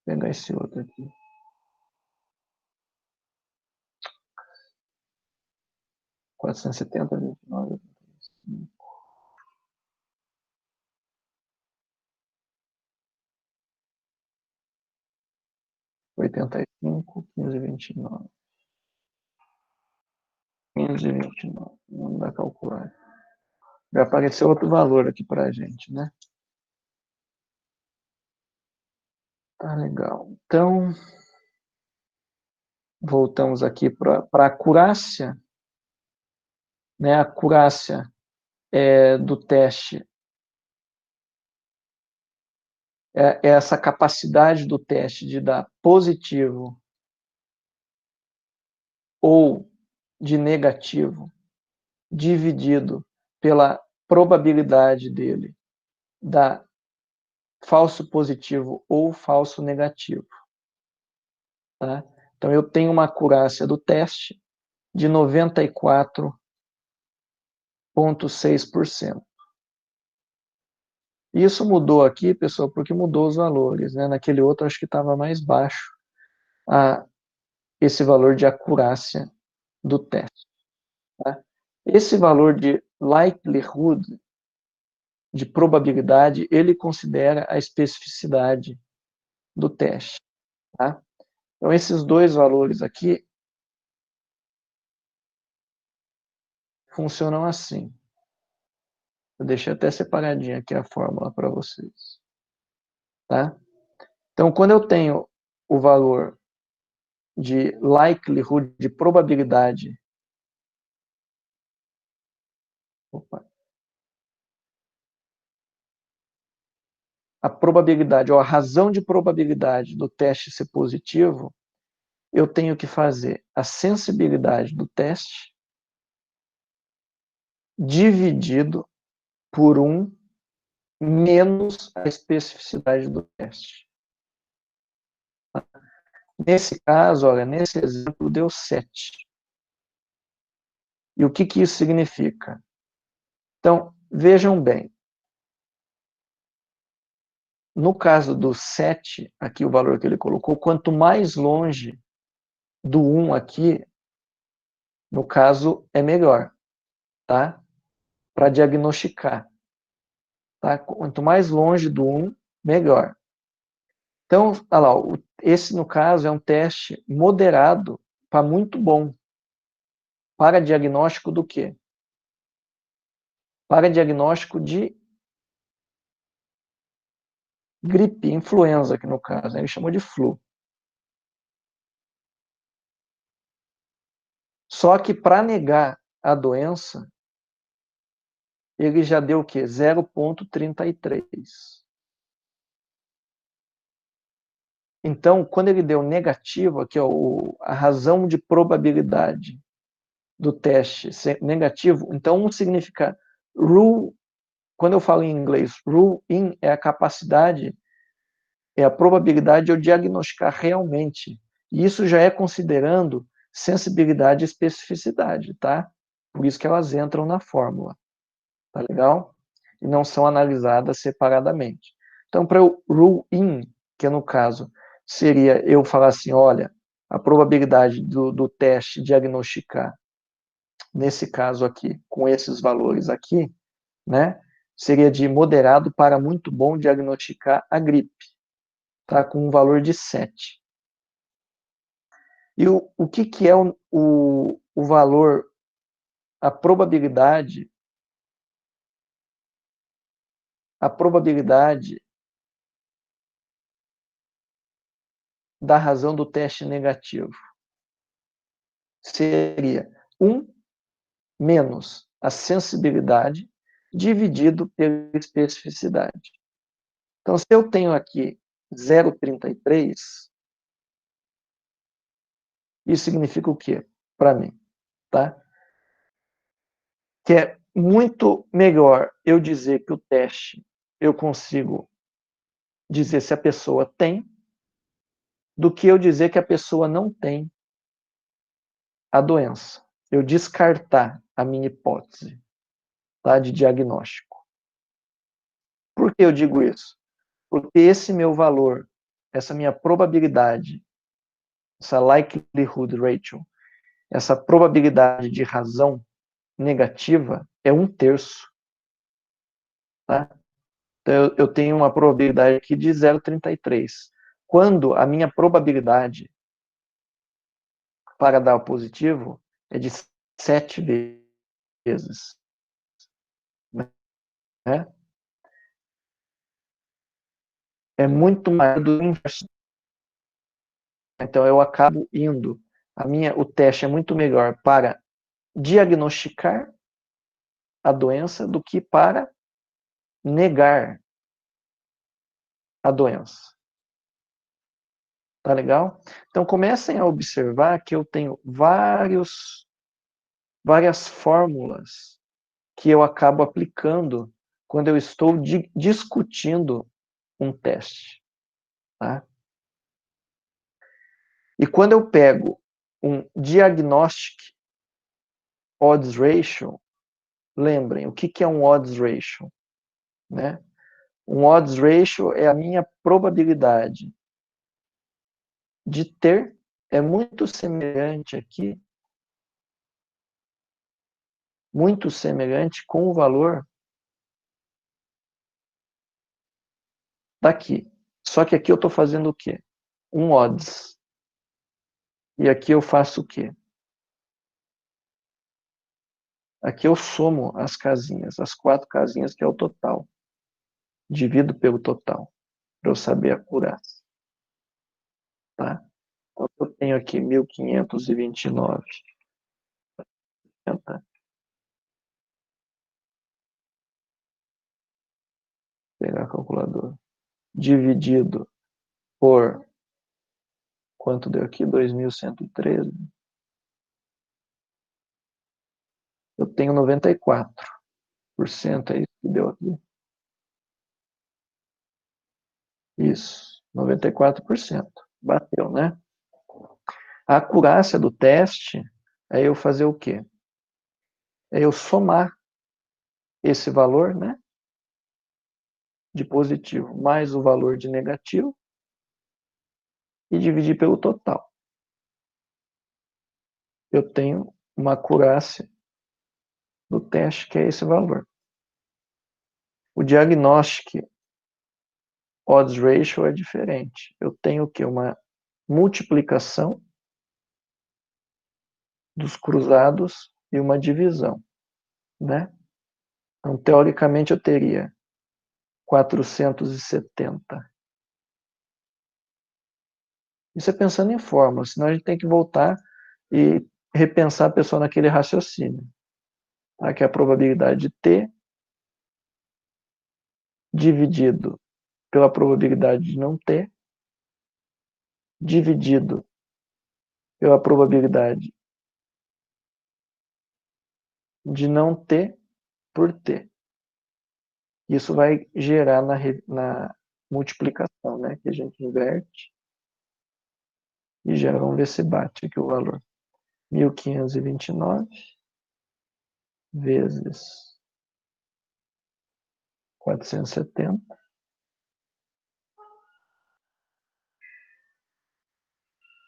pegar esse outro aqui. Quatrocentos e setenta, 29, 85, 15, 29. 15, 29. Não dá calcular. Vai aparecer outro valor aqui para a gente, né? Tá legal. Então, voltamos aqui para a acurácia, né? A acurácia do teste é essa capacidade do teste de dar positivo ou de negativo dividido pela probabilidade dele dar falso positivo ou falso negativo. Tá? Então, eu tenho uma acurácia do teste de 94,6%. Isso mudou aqui, pessoal, porque mudou os valores. Né? Naquele outro, acho que estava mais baixo esse valor de acurácia do teste. Tá? Esse valor de likelihood, de probabilidade, ele considera a especificidade do teste. Tá? Então, esses dois valores aqui funcionam assim. Eu deixei até separadinha aqui a fórmula para vocês. Tá? Então, quando eu tenho o valor de likelihood, de probabilidade, a probabilidade, ou a razão de probabilidade do teste ser positivo, eu tenho que fazer a sensibilidade do teste dividido por 1 menos a especificidade do teste. Nesse caso, olha, nesse exemplo deu 7. E o que isso significa? Então, vejam bem. No caso do 7, aqui o valor que ele colocou, quanto mais longe do 1 aqui, no caso, é melhor, tá? Para diagnosticar. Tá? Quanto mais longe do 1, melhor. Então, olha lá, esse, no caso, é um teste moderado para muito bom. Para diagnóstico do quê? Para diagnóstico de gripe, influenza, aqui no caso. Ele chamou de flu. Só que para negar a doença, ele já deu o quê? 0,33. Então, quando ele deu negativo, aqui, ó, a razão de probabilidade do teste ser negativo, então um significa rule, quando eu falo em inglês, rule in é a capacidade, é a probabilidade de eu diagnosticar realmente. E isso já é considerando sensibilidade e especificidade, tá? Por isso que elas entram na fórmula. Tá legal? E não são analisadas separadamente. Então, para o rule in, que no caso seria eu falar assim, olha, a probabilidade do teste diagnosticar, nesse caso aqui, com esses valores aqui, né, seria de moderado para muito bom diagnosticar a gripe, tá, com um valor de 7. E o que é o valor, a probabilidade da razão do teste negativo? Seria 1 menos a sensibilidade dividido pela especificidade. Então, se eu tenho aqui 0,33, isso significa o quê para mim? Tá? Que é muito melhor eu dizer que o teste eu consigo dizer se a pessoa tem, do que eu dizer que a pessoa não tem a doença. Eu descartar a minha hipótese, tá, de diagnóstico. Por que eu digo isso? Porque esse meu valor, essa minha probabilidade, essa likelihood ratio, essa probabilidade de razão negativa é 1/3. Tá? Então, eu tenho uma probabilidade aqui de 0,33. Quando a minha probabilidade para dar o positivo é de 7 vezes. Né? É muito maior do que o inverso. Então, eu acabo indo. O teste é muito melhor para diagnosticar a doença do que para negar a doença. Tá legal? Então, comecem a observar que eu tenho várias fórmulas que eu acabo aplicando quando eu estou discutindo um teste. Tá? E quando eu pego um diagnostic odds ratio, lembrem, o que é um odds ratio? Né? Um odds ratio é a minha probabilidade de ter, é muito semelhante aqui, muito semelhante com o valor daqui. Só que aqui eu estou fazendo o quê? Um odds. E aqui eu faço o quê? Aqui eu somo as casinhas, as 4 casinhas que é o total. Divido pelo total, para eu saber a acurácia. Tá? Então, eu tenho aqui 1529. Vou pegar a calculadora. Dividido por, quanto deu aqui? 2.113. Eu tenho 94%, é isso que deu aqui. Isso, 94%. Bateu, né? A acurácia do teste é eu fazer o quê? É eu somar esse valor, né, de positivo mais o valor de negativo e dividir pelo total. Eu tenho uma acurácia do teste que é esse valor. O diagnóstico odds ratio é diferente. Eu tenho o quê? Uma multiplicação dos cruzados e uma divisão, né? Então, teoricamente, eu teria 470. Isso é pensando em fórmula, senão a gente tem que voltar e repensar a pessoa naquele raciocínio. Tá? Que é a probabilidade de T dividido pela probabilidade de não ter, dividido pela probabilidade de não ter por T. Isso vai gerar na multiplicação, né? Que a gente inverte e gera, vamos ver se bate aqui o valor. 1529 vezes 470.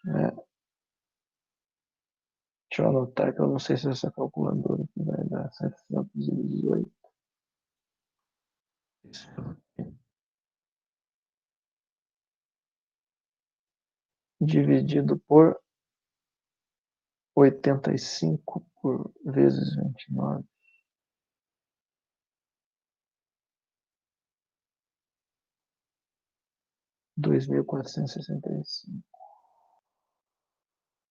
Né? Deixa eu anotar que eu não sei se essa calculadora aqui vai dar 718. Dividido por 85 por vezes 29. 2.465.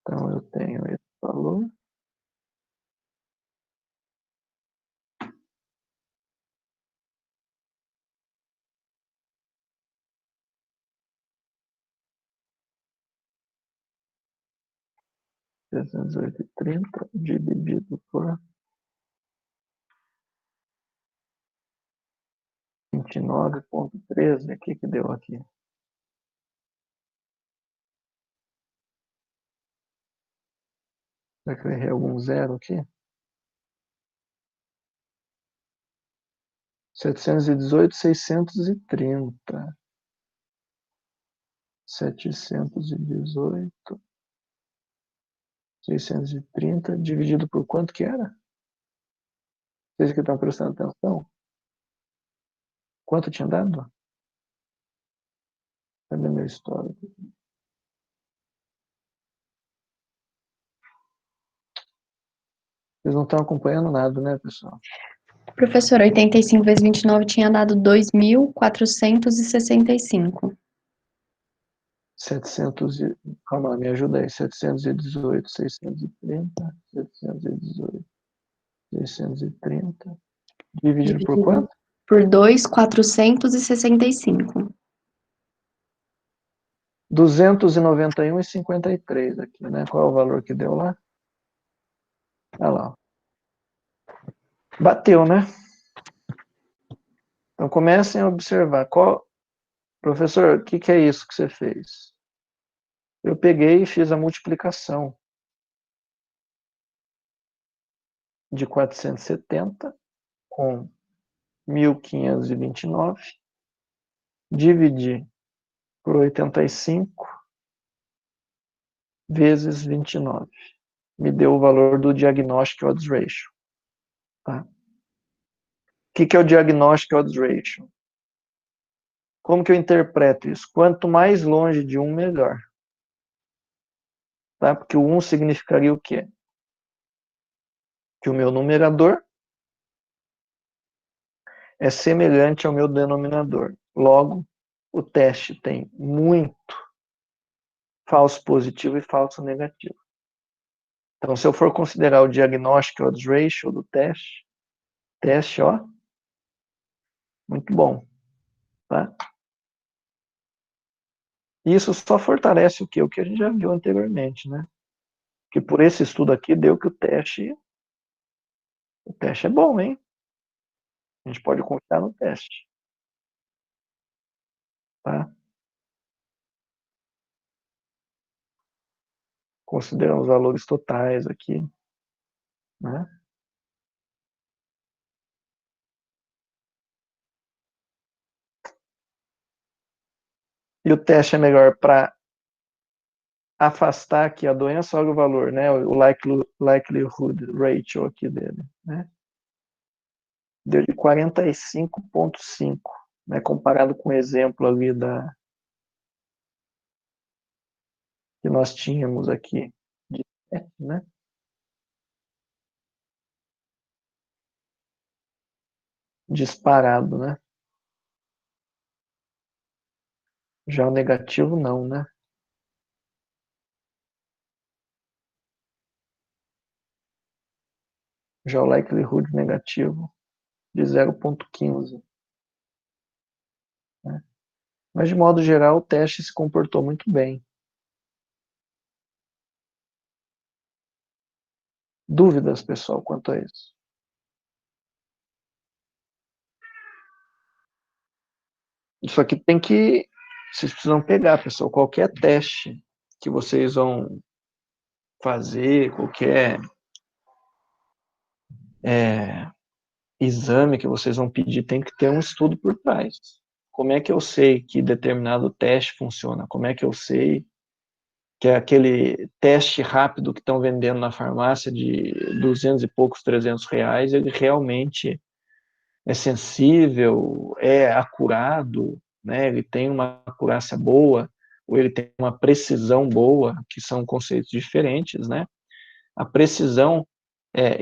Então, eu tenho esse valor. R$308,30 dividido por 29,13. O que deu aqui? Será que eu errei algum zero aqui? 718,630. 718,630 dividido por quanto que era? Vocês que estão prestando atenção? Quanto tinha dado? Cadê meu histórico? Vocês não estão acompanhando nada, né, pessoal? Professor, 85 vezes 29 tinha dado 2.465. 700 calma lá, me ajuda aí. 718, 630, 718, 630. Dividido por quanto? Por 2.465. 291,53 aqui, né? Qual é o valor que deu lá? Olha lá. Bateu, né? Então comecem a observar. Professor, o que é isso que você fez? Eu peguei e fiz a multiplicação de 470 com 1.529, dividi por 85 vezes 29. Me deu o valor do Diagnostic Odds Ratio. Tá? O que é o Diagnostic Odds Ratio? Como que eu interpreto isso? Quanto mais longe de 1, melhor. Tá? Porque o 1 significaria o quê? Que o meu numerador é semelhante ao meu denominador. Logo, o teste tem muito falso positivo e falso negativo. Então, se eu for considerar o Diagnostic Odds Ratio do teste, ó, muito bom. Tá? Isso só fortalece o quê? O que a gente já viu anteriormente, né? Que por esse estudo aqui deu que o teste é bom, hein? A gente pode confiar no teste. Tá? Considerando os valores totais aqui, né? E o teste é melhor para afastar aqui a doença, olha o valor, né? O likelihood ratio aqui dele, né? Deu de 45,5, né? Comparado com o exemplo ali que nós tínhamos aqui, de 7, né? Disparado, né? Já o negativo não, né? Já o likelihood negativo de 0,15. Né? Mas, de modo geral, o teste se comportou muito bem. Dúvidas, pessoal, quanto a isso? Isso aqui vocês precisam pegar, pessoal. Qualquer teste que vocês vão fazer, qualquer exame que vocês vão pedir, tem que ter um estudo por trás. Como é que eu sei que determinado teste funciona? Como é que eu sei que é aquele teste rápido que estão vendendo na farmácia de 200 e poucos, R$300, ele realmente é sensível, é acurado, né? Ele tem uma acurácia boa, ou ele tem uma precisão boa, que são conceitos diferentes, né? A precisão,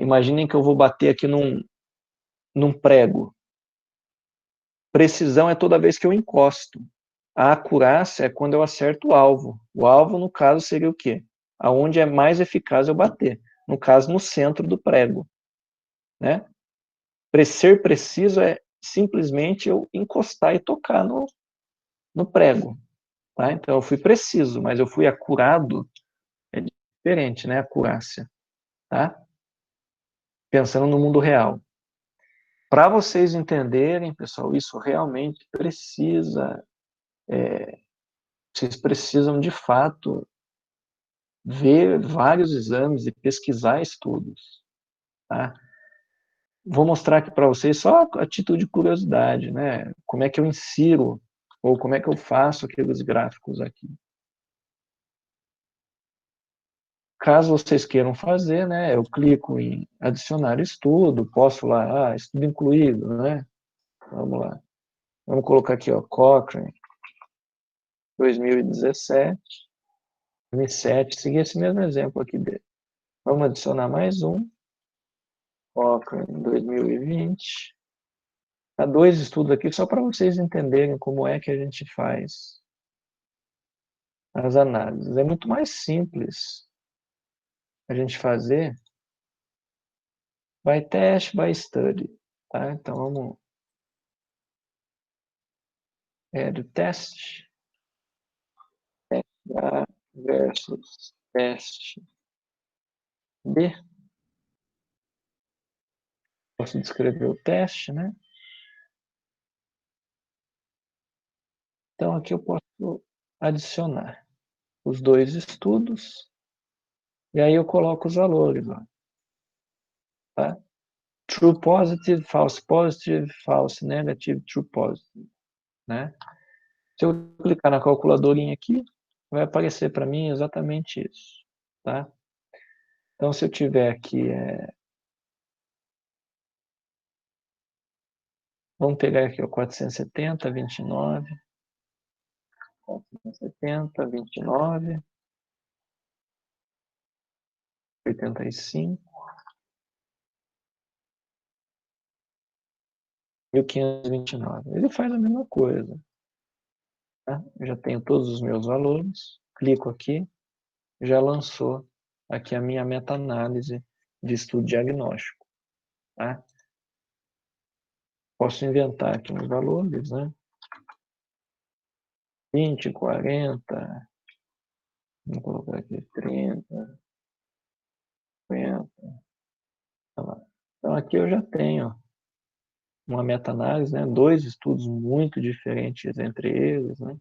imaginem que eu vou bater aqui num prego. Precisão é toda vez que eu encosto. A acurácia é quando eu acerto o alvo. O alvo, no caso, seria o quê? aonde é mais eficaz eu bater. No caso, no centro do prego, né? Ser preciso é simplesmente eu encostar e tocar no prego, tá? Então eu fui preciso, mas eu fui acurado, é diferente, né? Acurácia, tá? Pensando no mundo real. Para vocês entenderem, pessoal, isso realmente precisa, vocês precisam de fato ver vários exames e pesquisar estudos, tá? Vou mostrar aqui para vocês só a título de curiosidade, né? Como é que eu insiro ou como é que eu faço aqueles gráficos aqui. Caso vocês queiram fazer, né, eu clico em adicionar estudo, posso lá, estudo incluído, né? Vamos lá. Vamos colocar aqui, ó, Cochrane 2017, 2007, seguir esse mesmo exemplo aqui dele. Vamos adicionar mais um, Cochrane 2020. Há 2 estudos aqui só para vocês entenderem como é que a gente faz as análises. É muito mais simples a gente fazer by test, by study, tá? Então vamos do teste A versus teste B. Posso descrever o teste, né? Então aqui eu posso adicionar os 2 estudos e aí eu coloco os valores, ó, tá? True positive, false negative, true positive, né? Se eu clicar na calculadorinha aqui, vai aparecer para mim exatamente isso, tá? Então, se eu tiver aqui, vamos pegar aqui, ó, 470, 29, 470, 29, 85, 1529. Ele faz a mesma coisa, tá? Eu já tenho todos os meus valores, clico aqui, já lançou aqui a minha meta-análise de estudo diagnóstico, tá? Posso inventar aqui uns valores, né? 20, 40, vamos colocar aqui 30, 50, tá lá. Então aqui eu já tenho uma meta-análise, né? 2 estudos muito diferentes entre eles, né?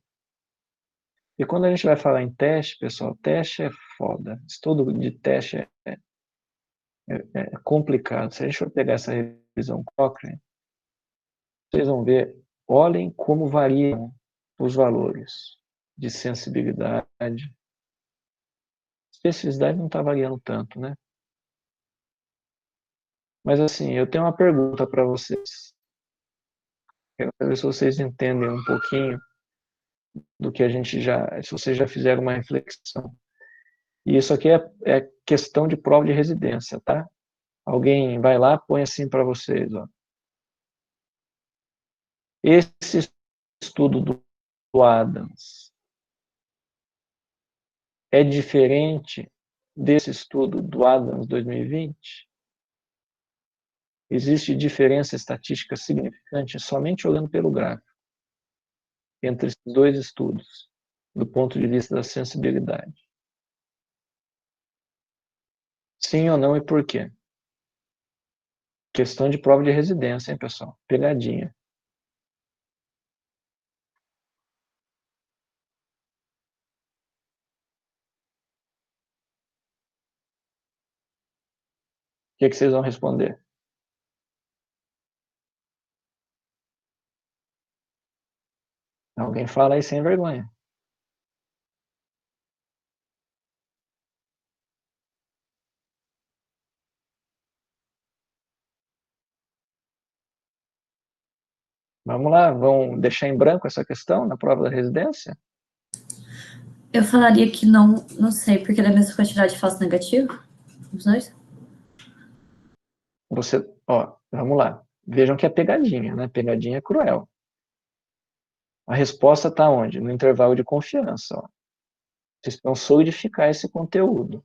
E quando a gente vai falar em teste, pessoal, teste é foda. Estudo de teste é complicado. Se a gente for pegar essa revisão Cochrane, vocês vão ver, olhem como variam os valores de sensibilidade. Especificidade não está variando tanto, né? Mas assim, eu tenho uma pergunta para vocês. Quero ver se vocês entendem um pouquinho do que a gente se vocês já fizeram uma reflexão. E isso aqui é questão de prova de residência, tá? Alguém vai lá, põe assim para vocês, ó. Esse estudo do Adams é diferente desse estudo do Adams 2020? Existe diferença estatística significante somente olhando pelo gráfico entre esses 2 estudos, do ponto de vista da sensibilidade? Sim ou não e por quê? Questão de prova de residência, hein, pessoal? Pegadinha. O que vocês vão responder? Alguém fala aí sem vergonha. Vamos lá, vão deixar em branco essa questão na prova da residência? Eu falaria que não, não sei, porque é da mesma quantidade de falso negativo? Os dois? Vamos lá. Vejam que é pegadinha, né? Pegadinha é cruel. A resposta está onde? No intervalo de confiança, ó. Vocês precisam solidificar esse conteúdo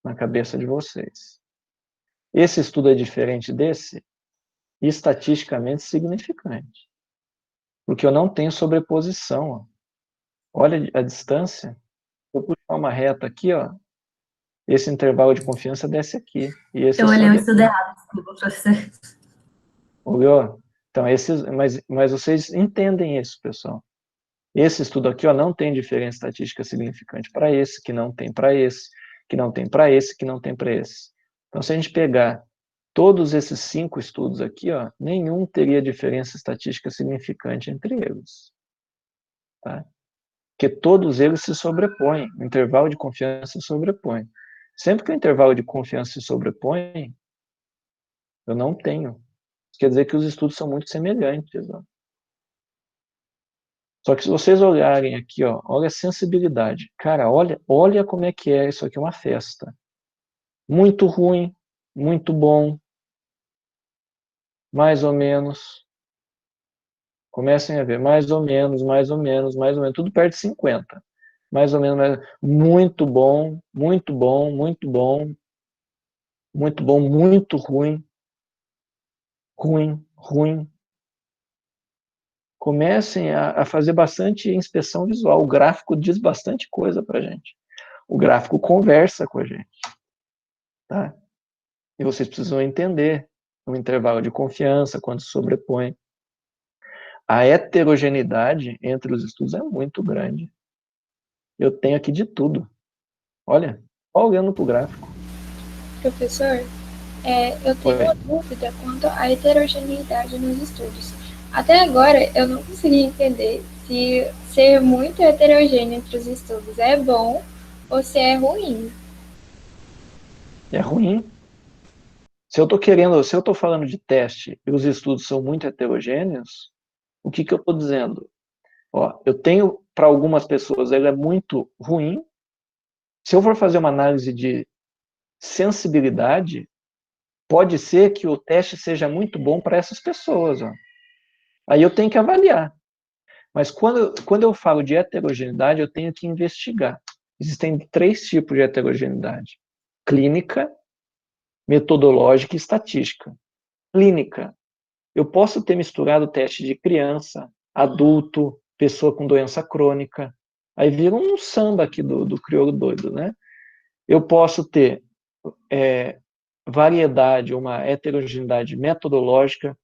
na cabeça de vocês. Esse estudo é diferente desse? Estatisticamente significante. Porque eu não tenho sobreposição. Ó. Olha a distância. Se eu puxar uma reta aqui, ó, esse intervalo de confiança desce aqui. E esse Eu só olhei o desce. estudo errado, desculpa, professor. Olhou? Então, mas vocês entendem isso, pessoal. Esse estudo aqui, ó, não tem diferença estatística significante para esse, que não tem para esse, que não tem para esse, que não tem para esse. Então, se a gente pegar todos esses 5 estudos aqui, ó, nenhum teria diferença estatística significante entre eles. Tá? Porque todos eles se sobrepõem, o intervalo de confiança se sobrepõe. Sempre que o intervalo de confiança se sobrepõe, eu não tenho. Isso quer dizer que os estudos são muito semelhantes. Ó. Só que se vocês olharem aqui, ó, olha a sensibilidade. Cara, olha como é que é isso aqui, uma festa. Muito ruim, muito bom, mais ou menos. Comecem a ver, mais ou menos, mais ou menos, mais ou menos, tudo perto de 50. Mais ou menos, muito bom, muito bom, muito bom, muito bom, muito ruim, ruim, ruim. Comecem a fazer bastante inspeção visual. O gráfico diz bastante coisa para a gente. O gráfico conversa com a gente. Tá? E vocês precisam entender o intervalo de confiança, quando se sobrepõe. A heterogeneidade entre os estudos é muito grande. Eu tenho aqui de tudo. Olha, olhando para o gráfico. Professor, eu tenho uma dúvida quanto à heterogeneidade nos estudos. Até agora, eu não consegui entender se ser muito heterogêneo entre os estudos é bom ou se é ruim. É ruim. Se eu estou falando de teste e os estudos são muito heterogêneos, o que eu estou dizendo? Ó, eu tenho, para algumas pessoas, ele é muito ruim. Se eu for fazer uma análise de sensibilidade, pode ser que o teste seja muito bom para essas pessoas. Ó. Aí eu tenho que avaliar. Mas quando eu falo de heterogeneidade, eu tenho que investigar. Existem 3 tipos de heterogeneidade: clínica, metodológica e estatística. Clínica. Eu posso ter misturado teste de criança, adulto, pessoa com doença crônica. Aí vira um samba aqui do crioulo doido, né? Eu posso ter variedade, uma heterogeneidade metodológica,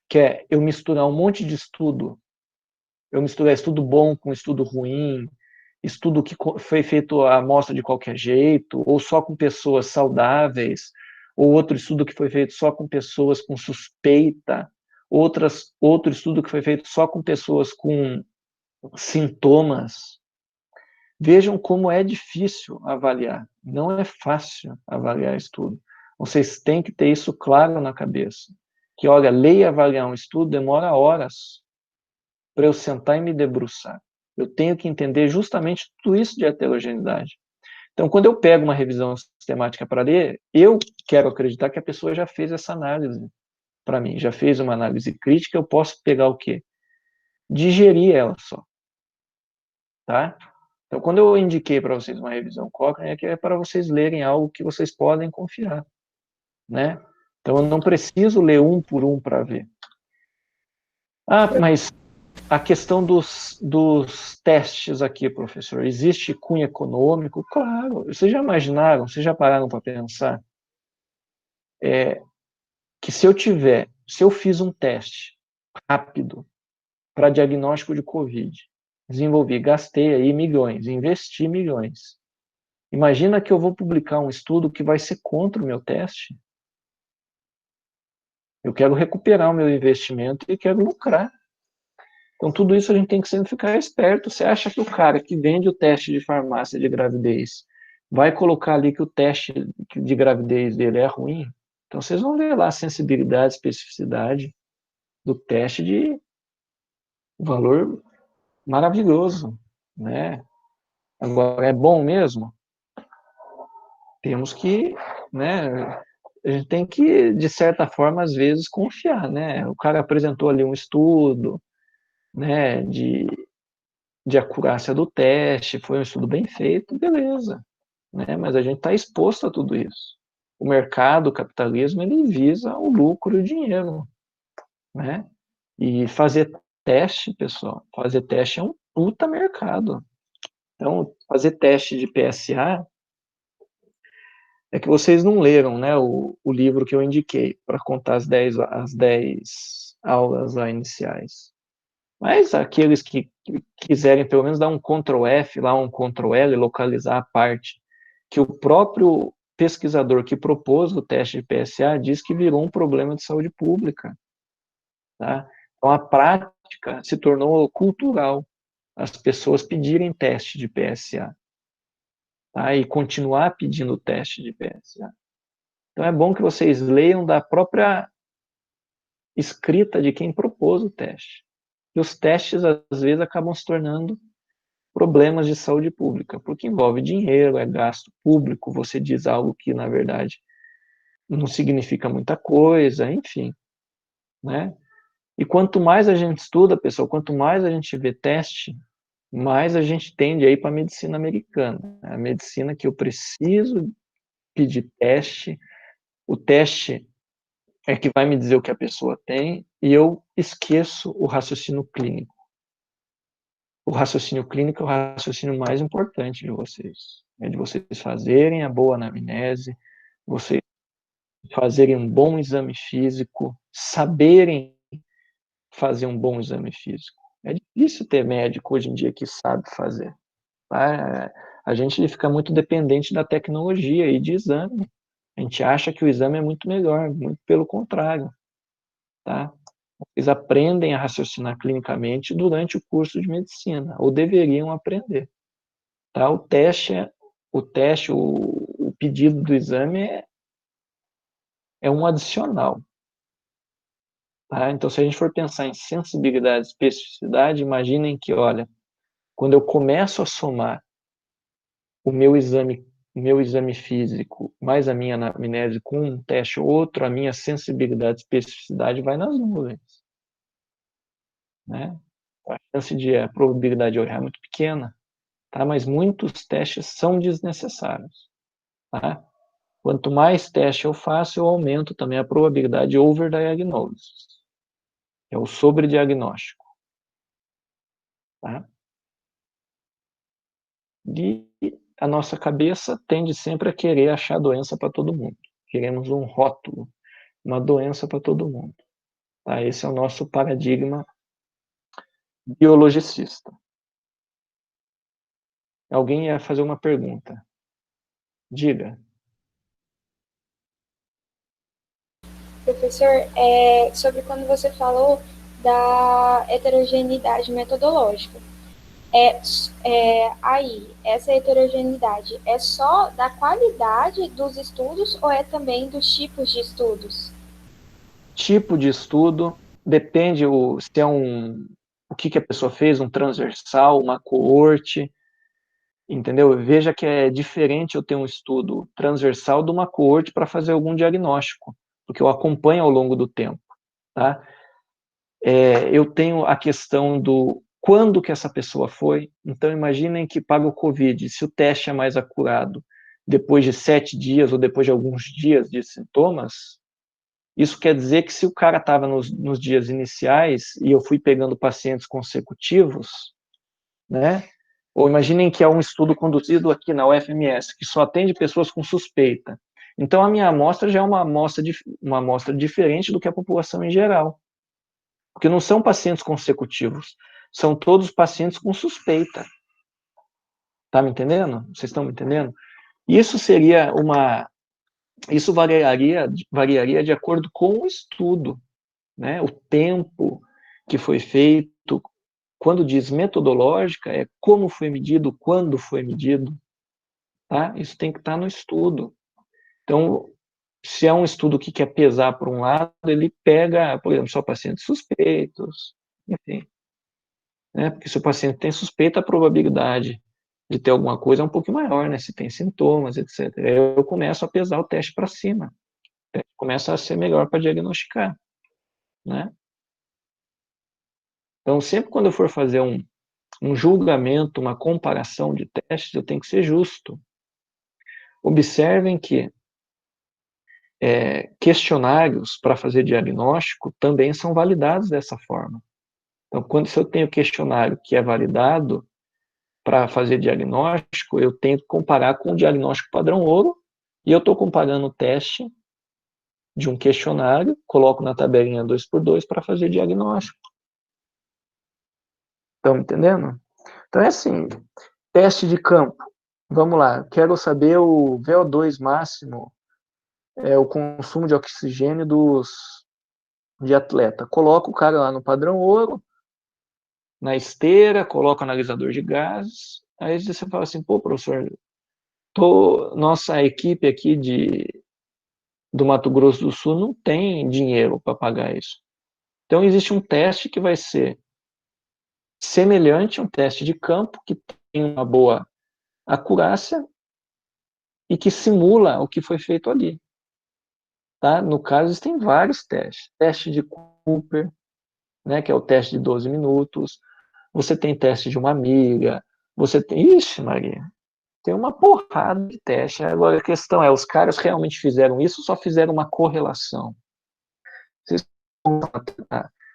que é eu misturar um monte de estudo. Eu misturar estudo bom com estudo ruim, estudo que foi feito à amostra de qualquer jeito, ou só com pessoas saudáveis, ou outro estudo que foi feito só com pessoas com suspeita, outro estudo que foi feito só com pessoas com sintomas. Vejam como é difícil avaliar. Não é fácil avaliar estudo. Vocês têm que ter isso claro na cabeça. Que, olha, ler e avaliar um estudo demora horas para eu sentar e me debruçar. Eu tenho que entender justamente tudo isso de heterogeneidade. Então, quando eu pego uma revisão sistemática para ler, eu quero acreditar que a pessoa já fez essa análise para mim, já fez uma análise crítica, eu posso pegar o quê? Digerir ela só. Tá? Então, quando eu indiquei para vocês uma revisão Cochrane, é que é para vocês lerem algo que vocês podem confiar. Né? Então, eu não preciso ler um por um para ver. Ah, mas a questão dos testes aqui, professor, existe cunho econômico? Claro. Vocês já imaginaram, vocês já pararam para pensar que se eu fiz um teste rápido para diagnóstico de Covid, gastei aí milhões, investi milhões. Imagina que eu vou publicar um estudo que vai ser contra o meu teste. Eu quero recuperar o meu investimento e quero lucrar. Então, tudo isso a gente tem que sempre ficar esperto. Você acha que o cara que vende o teste de farmácia de gravidez vai colocar ali que o teste de gravidez dele é ruim? Então, vocês vão ver lá a sensibilidade, especificidade do teste de valor maravilhoso, né? Agora, é bom mesmo? Temos que, né? A gente tem que, de certa forma, às vezes, confiar, né? O cara apresentou ali um estudo, né, de acurácia do teste, foi um estudo bem feito, beleza, né? Mas a gente está exposto a tudo isso. O mercado, o capitalismo, ele visa o lucro e o dinheiro, né? E fazer teste, pessoal, fazer teste é um puta mercado. Então, fazer teste de PSA é que vocês não leram, né, o livro que eu indiquei para contar as 10 aulas lá iniciais. Mas aqueles que quiserem pelo menos dar um Ctrl F, lá um Ctrl L, localizar a parte que o próprio pesquisador que propôs o teste de PSA diz que virou um problema de saúde pública. Tá? Então, a prática se tornou cultural. As pessoas pedirem teste de PSA. Tá? E continuar pedindo teste de PSA. Então, é bom que vocês leiam da própria escrita de quem propôs o teste. E os testes, às vezes, acabam se tornando problemas de saúde pública, porque envolve dinheiro, é gasto público, você diz algo que, na verdade, não significa muita coisa, enfim. Né? E quanto mais a gente estuda, pessoal, quanto mais a gente vê teste, mais a gente tende a ir para a medicina americana. A medicina que eu preciso pedir teste, o teste é que vai me dizer o que a pessoa tem, e eu esqueço o raciocínio clínico. O raciocínio clínico é o raciocínio mais importante de vocês. É de vocês fazerem a boa anamnese, vocês fazerem um bom exame físico, saberem fazer um bom exame físico. É difícil ter médico hoje em dia que sabe fazer. Tá? A gente fica muito dependente da tecnologia e de exame. A gente acha que o exame é muito melhor, muito pelo contrário. Tá? Eles aprendem a raciocinar clinicamente durante o curso de medicina, ou deveriam aprender. Tá? O pedido do exame é um adicional. Tá? Então, se a gente for pensar em sensibilidade e especificidade, imaginem que, olha, quando eu começo a somar o meu exame físico mais a minha anamnese com um teste ou outro, a minha sensibilidade e especificidade vai nas nuvens. Né? A probabilidade de eu errar é muito pequena, tá? Mas muitos testes são desnecessários. Tá? Quanto mais teste eu faço, eu aumento também a probabilidade de overdiagnosis, é o sobrediagnóstico. Tá? E a nossa cabeça tende sempre a querer achar doença para todo mundo. Queremos um rótulo, uma doença para todo mundo. Tá? Esse é o nosso paradigma biologicista. Alguém ia fazer uma pergunta. Diga. Professor, sobre quando você falou da heterogeneidade metodológica. Aí, essa heterogeneidade é só da qualidade dos estudos ou é também dos tipos de estudos? Tipo de estudo, depende se é o que a pessoa fez, um transversal, uma coorte, entendeu? Veja que é diferente eu ter um estudo transversal de uma coorte para fazer algum diagnóstico, porque eu acompanho ao longo do tempo, tá? Eu tenho a questão do quando que essa pessoa foi. Então, imaginem que para o Covid, se o teste é mais acurado depois de 7 dias ou depois de alguns dias de sintomas, isso quer dizer que se o cara estava nos dias iniciais e eu fui pegando pacientes consecutivos, né? Ou imaginem que é um estudo conduzido aqui na UFMS, que só atende pessoas com suspeita. Então, a minha amostra já é uma amostra diferente do que a população em geral. Porque não são pacientes consecutivos, são todos pacientes com suspeita. Tá me entendendo? Vocês estão me entendendo? Isso variaria de acordo com o estudo, né? O tempo que foi feito. Quando diz metodológica, é como foi medido, quando foi medido. Tá? Isso tem que estar no estudo. Então, se é um estudo que quer pesar por um lado, ele pega, por exemplo, só pacientes suspeitos, enfim. Né? Porque se o paciente tem suspeita, a probabilidade de ter alguma coisa é um pouco maior, né? Se tem sintomas, etc. Aí eu começo a pesar o teste para cima. O teste começa a ser melhor para diagnosticar. Né? Então, sempre quando eu for fazer um julgamento, uma comparação de testes, eu tenho que ser justo. Observem que questionários para fazer diagnóstico também são validados dessa forma. Então, se eu tenho questionário que é validado para fazer diagnóstico, eu tenho que comparar com o diagnóstico padrão ouro, e eu estou comparando o teste de um questionário, coloco na tabelinha 2x2 para fazer diagnóstico. Estão me entendendo? Então é assim, teste de campo. Vamos lá, quero saber o VO2 máximo, o consumo de oxigênio de atleta. Coloco o cara lá no padrão ouro, na esteira, coloco o analisador de gases, aí você fala assim, pô, professor, nossa equipe aqui do Mato Grosso do Sul não tem dinheiro para pagar isso. Então existe um teste que vai ser semelhante a um teste de campo, que tem uma boa acurácia e que simula o que foi feito ali. Tá? No caso, existem vários testes. Teste de Cooper, né, que é o teste de 12 minutos. Você tem teste de uma amiga. Você tem... Ixi, Maria, tem uma porrada de teste. Agora, a questão é, os caras realmente fizeram isso ou só fizeram uma correlação? Vocês vão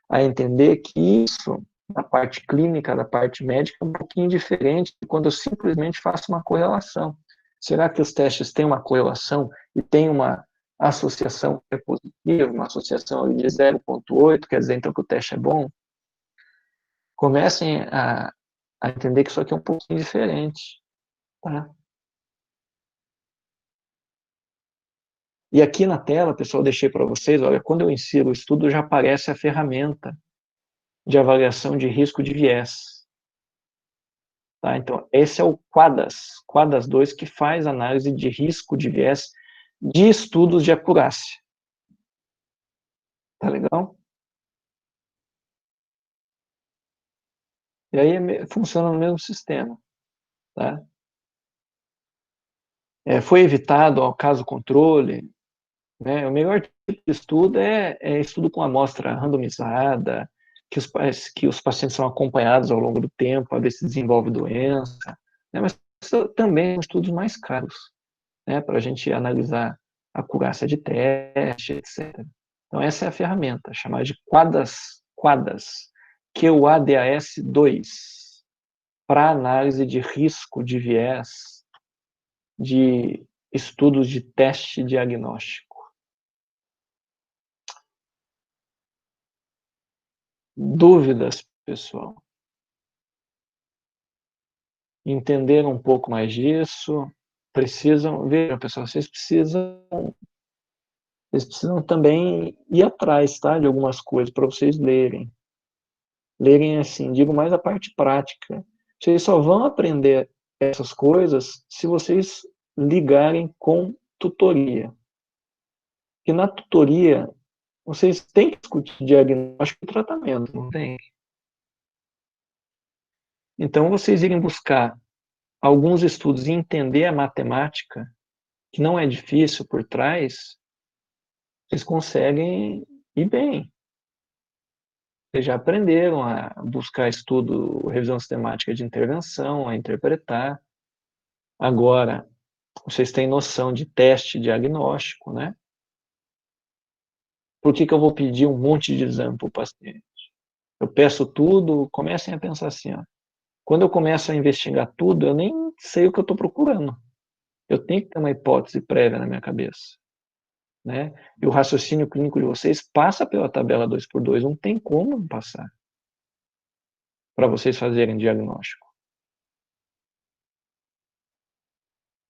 a entender que isso, da parte clínica, da parte médica, é um pouquinho diferente de quando eu simplesmente faço uma correlação. Será que os testes têm uma correlação e tem uma associação que é positiva, uma associação de 0,8, quer dizer então que o teste é bom? Comecem a entender que isso aqui é um pouquinho diferente. Tá? E aqui na tela, pessoal, eu deixei para vocês, olha, quando eu insiro o estudo, já aparece a ferramenta de avaliação de risco de viés. Tá? Então, esse é o Quadas 2, que faz análise de risco de viés de estudos de acurácia. Tá legal? E aí funciona no mesmo sistema. Tá? Foi evitado ao caso controle, né? O melhor tipo de estudo é estudo com amostra randomizada, que os pacientes são acompanhados ao longo do tempo para ver se desenvolve doença, né? Mas também são estudos mais caros, né? Para a gente analisar a acurácia de teste, etc. Então essa é a ferramenta, chamada de Quadas, QADAS 2, para análise de risco de viés de estudos de teste diagnóstico. Dúvidas, pessoal? Entender um pouco mais disso? Vejam, pessoal, vocês precisam também ir atrás, tá, de algumas coisas para vocês lerem. Lerem assim, digo mais a parte prática. Vocês só vão aprender essas coisas se vocês ligarem com tutoria. Porque na tutoria, vocês têm que discutir diagnóstico e tratamento, não tem? Então, vocês irem buscar alguns estudos e entender a matemática, que não é difícil por trás, vocês conseguem ir bem. Vocês já aprenderam a buscar estudo, revisão sistemática de intervenção, a interpretar. Agora, vocês têm noção de teste diagnóstico, né? Por que eu vou pedir um monte de exame para o paciente? Eu peço tudo, comecem a pensar assim, ó. Quando eu começo a investigar tudo, eu nem sei o que eu estou procurando. Eu tenho que ter uma hipótese prévia na minha cabeça. Né? E o raciocínio clínico de vocês passa pela tabela 2x2, não tem como não passar para vocês fazerem diagnóstico.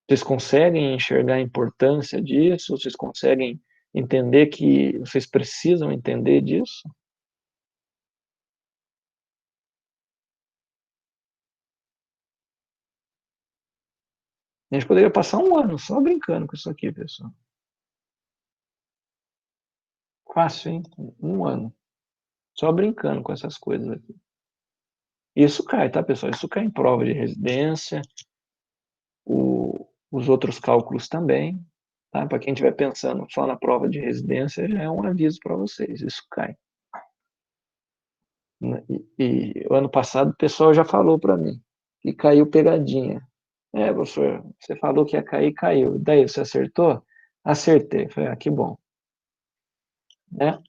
Vocês conseguem enxergar a importância disso? Vocês conseguem entender que vocês precisam entender disso? A gente poderia passar um ano só brincando com isso aqui, pessoal. Fácil, hein? Um ano. Só brincando com essas coisas aqui. Isso cai, tá, pessoal? Isso cai em prova de residência, os outros cálculos também. Tá? Para quem estiver pensando só na prova de residência, já é um aviso para vocês. Isso cai. E o ano passado o pessoal já falou para mim que caiu pegadinha. Professor, você falou que ia cair, caiu. Daí, você acertou? Acertei. Falei, que bom. Né?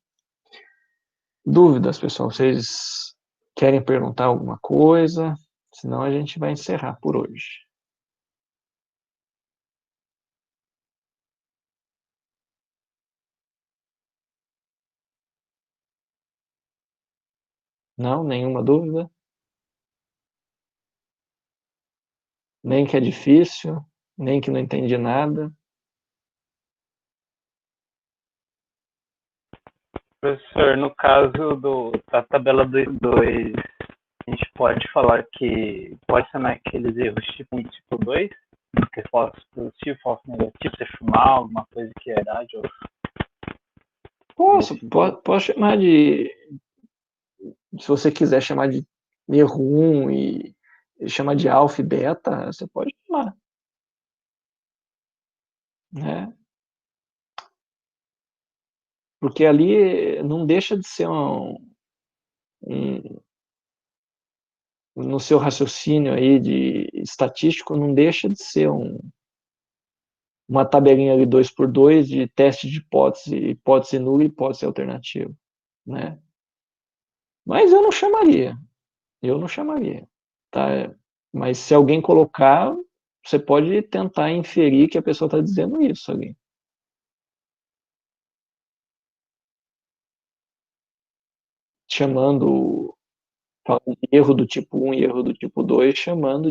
Dúvidas, pessoal? Vocês querem perguntar alguma coisa? Senão a gente vai encerrar por hoje. Não? Nenhuma dúvida? Nem que é difícil, nem que não entendi nada. Professor, no caso da tabela 2.2, a gente pode falar que pode ser naqueles erros tipo 1 e tipo 2, porque falso positivo, falso negativo, você fumar alguma coisa que é verdade ou... Posso chamar de... Se você quiser chamar de erro 1 e chamar de alfa e beta, você pode chamar. Né? Porque ali não deixa de ser no seu raciocínio aí de estatístico, não deixa de ser uma tabelinha ali 2x2 de teste de hipótese nula e hipótese alternativa, né? Mas eu não chamaria, tá? Mas se alguém colocar, você pode tentar inferir que a pessoa está dizendo isso ali. Falando de erro do tipo 1 e erro do tipo 2, chamando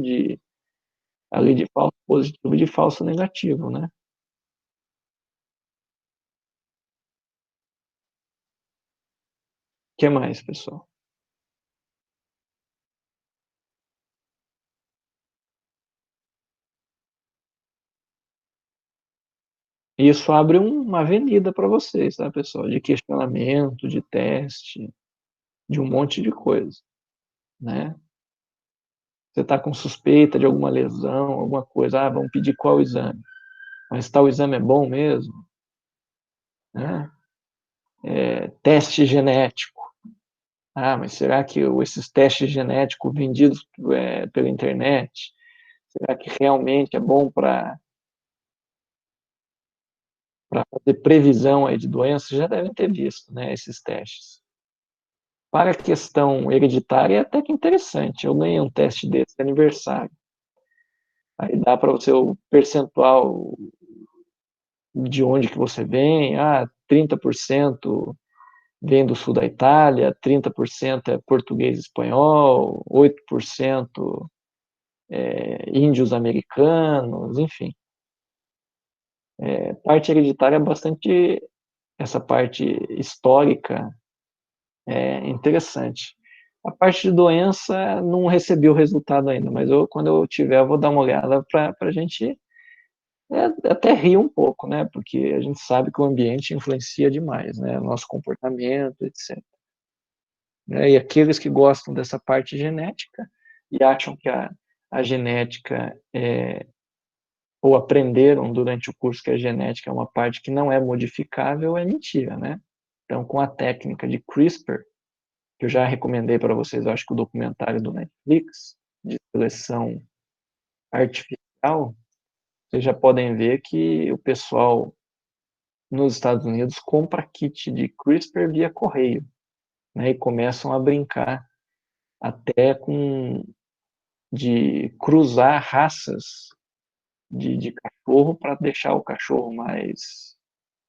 ali de falso positivo e de falso negativo, né? O que mais, pessoal? Isso abre uma avenida para vocês, tá, pessoal? De questionamento, de teste, de um monte de coisa, né? Você está com suspeita de alguma lesão, alguma coisa, vamos pedir qual exame? Mas tal exame é bom mesmo? Né? Teste genético. Mas será que esses testes genéticos vendidos pela internet, será que realmente é bom para fazer previsão aí de doenças? Já devem ter visto, né, esses testes. Para a questão hereditária é até que interessante. Eu ganhei um teste desse de aniversário. Aí dá para você o percentual de onde que você vem. 30% vem do sul da Itália, 30% é português e espanhol, 8% índios americanos, enfim. Parte hereditária é bastante... Essa parte histórica é interessante. A parte de doença, não recebi o resultado ainda, mas quando eu tiver, eu vou dar uma olhada para a gente até rir um pouco, né? Porque a gente sabe que o ambiente influencia demais, né? Nosso comportamento, etc. E aqueles que gostam dessa parte genética e acham que a genética ou aprenderam durante o curso que a genética é uma parte que não é modificável, é mentira, né? Então, com a técnica de CRISPR, que eu já recomendei para vocês, eu acho que o documentário do Netflix, de seleção artificial, vocês já podem ver que o pessoal nos Estados Unidos compra kit de CRISPR via correio, né, e começam a brincar até de cruzar raças de cachorro para deixar o cachorro mais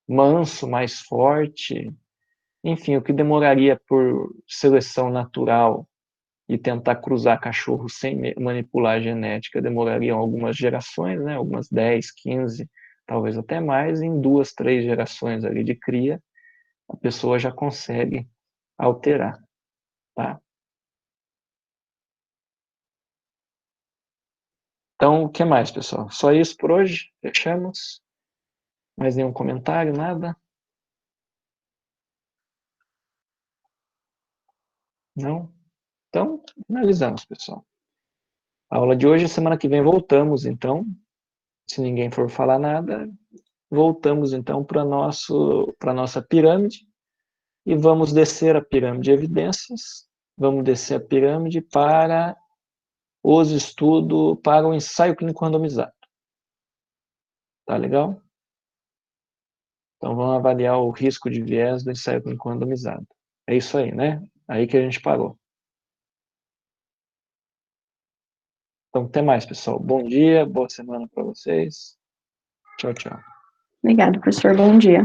manso, mais forte, enfim, o que demoraria por seleção natural e tentar cruzar cachorro sem manipular a genética demorariam algumas gerações, né? Algumas 10, 15, talvez até mais, em 2, 3 gerações ali de cria, a pessoa já consegue alterar, tá? Então, o que mais, pessoal? Só isso por hoje? Fechamos? Mais nenhum comentário, nada? Não? Então, finalizamos, pessoal. A aula de hoje, semana que vem voltamos, então, se ninguém for falar nada, voltamos então para a nossa pirâmide e vamos descer a pirâmide de evidências Vamos descer a pirâmide para os estudos, para o ensaio clínico randomizado. Tá legal? Então, vamos avaliar o risco de viés do ensaio clínico randomizado. É isso aí, né? Aí que a gente parou. Então, até mais, pessoal. Bom dia, boa semana para vocês. Tchau, tchau. Obrigada, professor. Bom dia.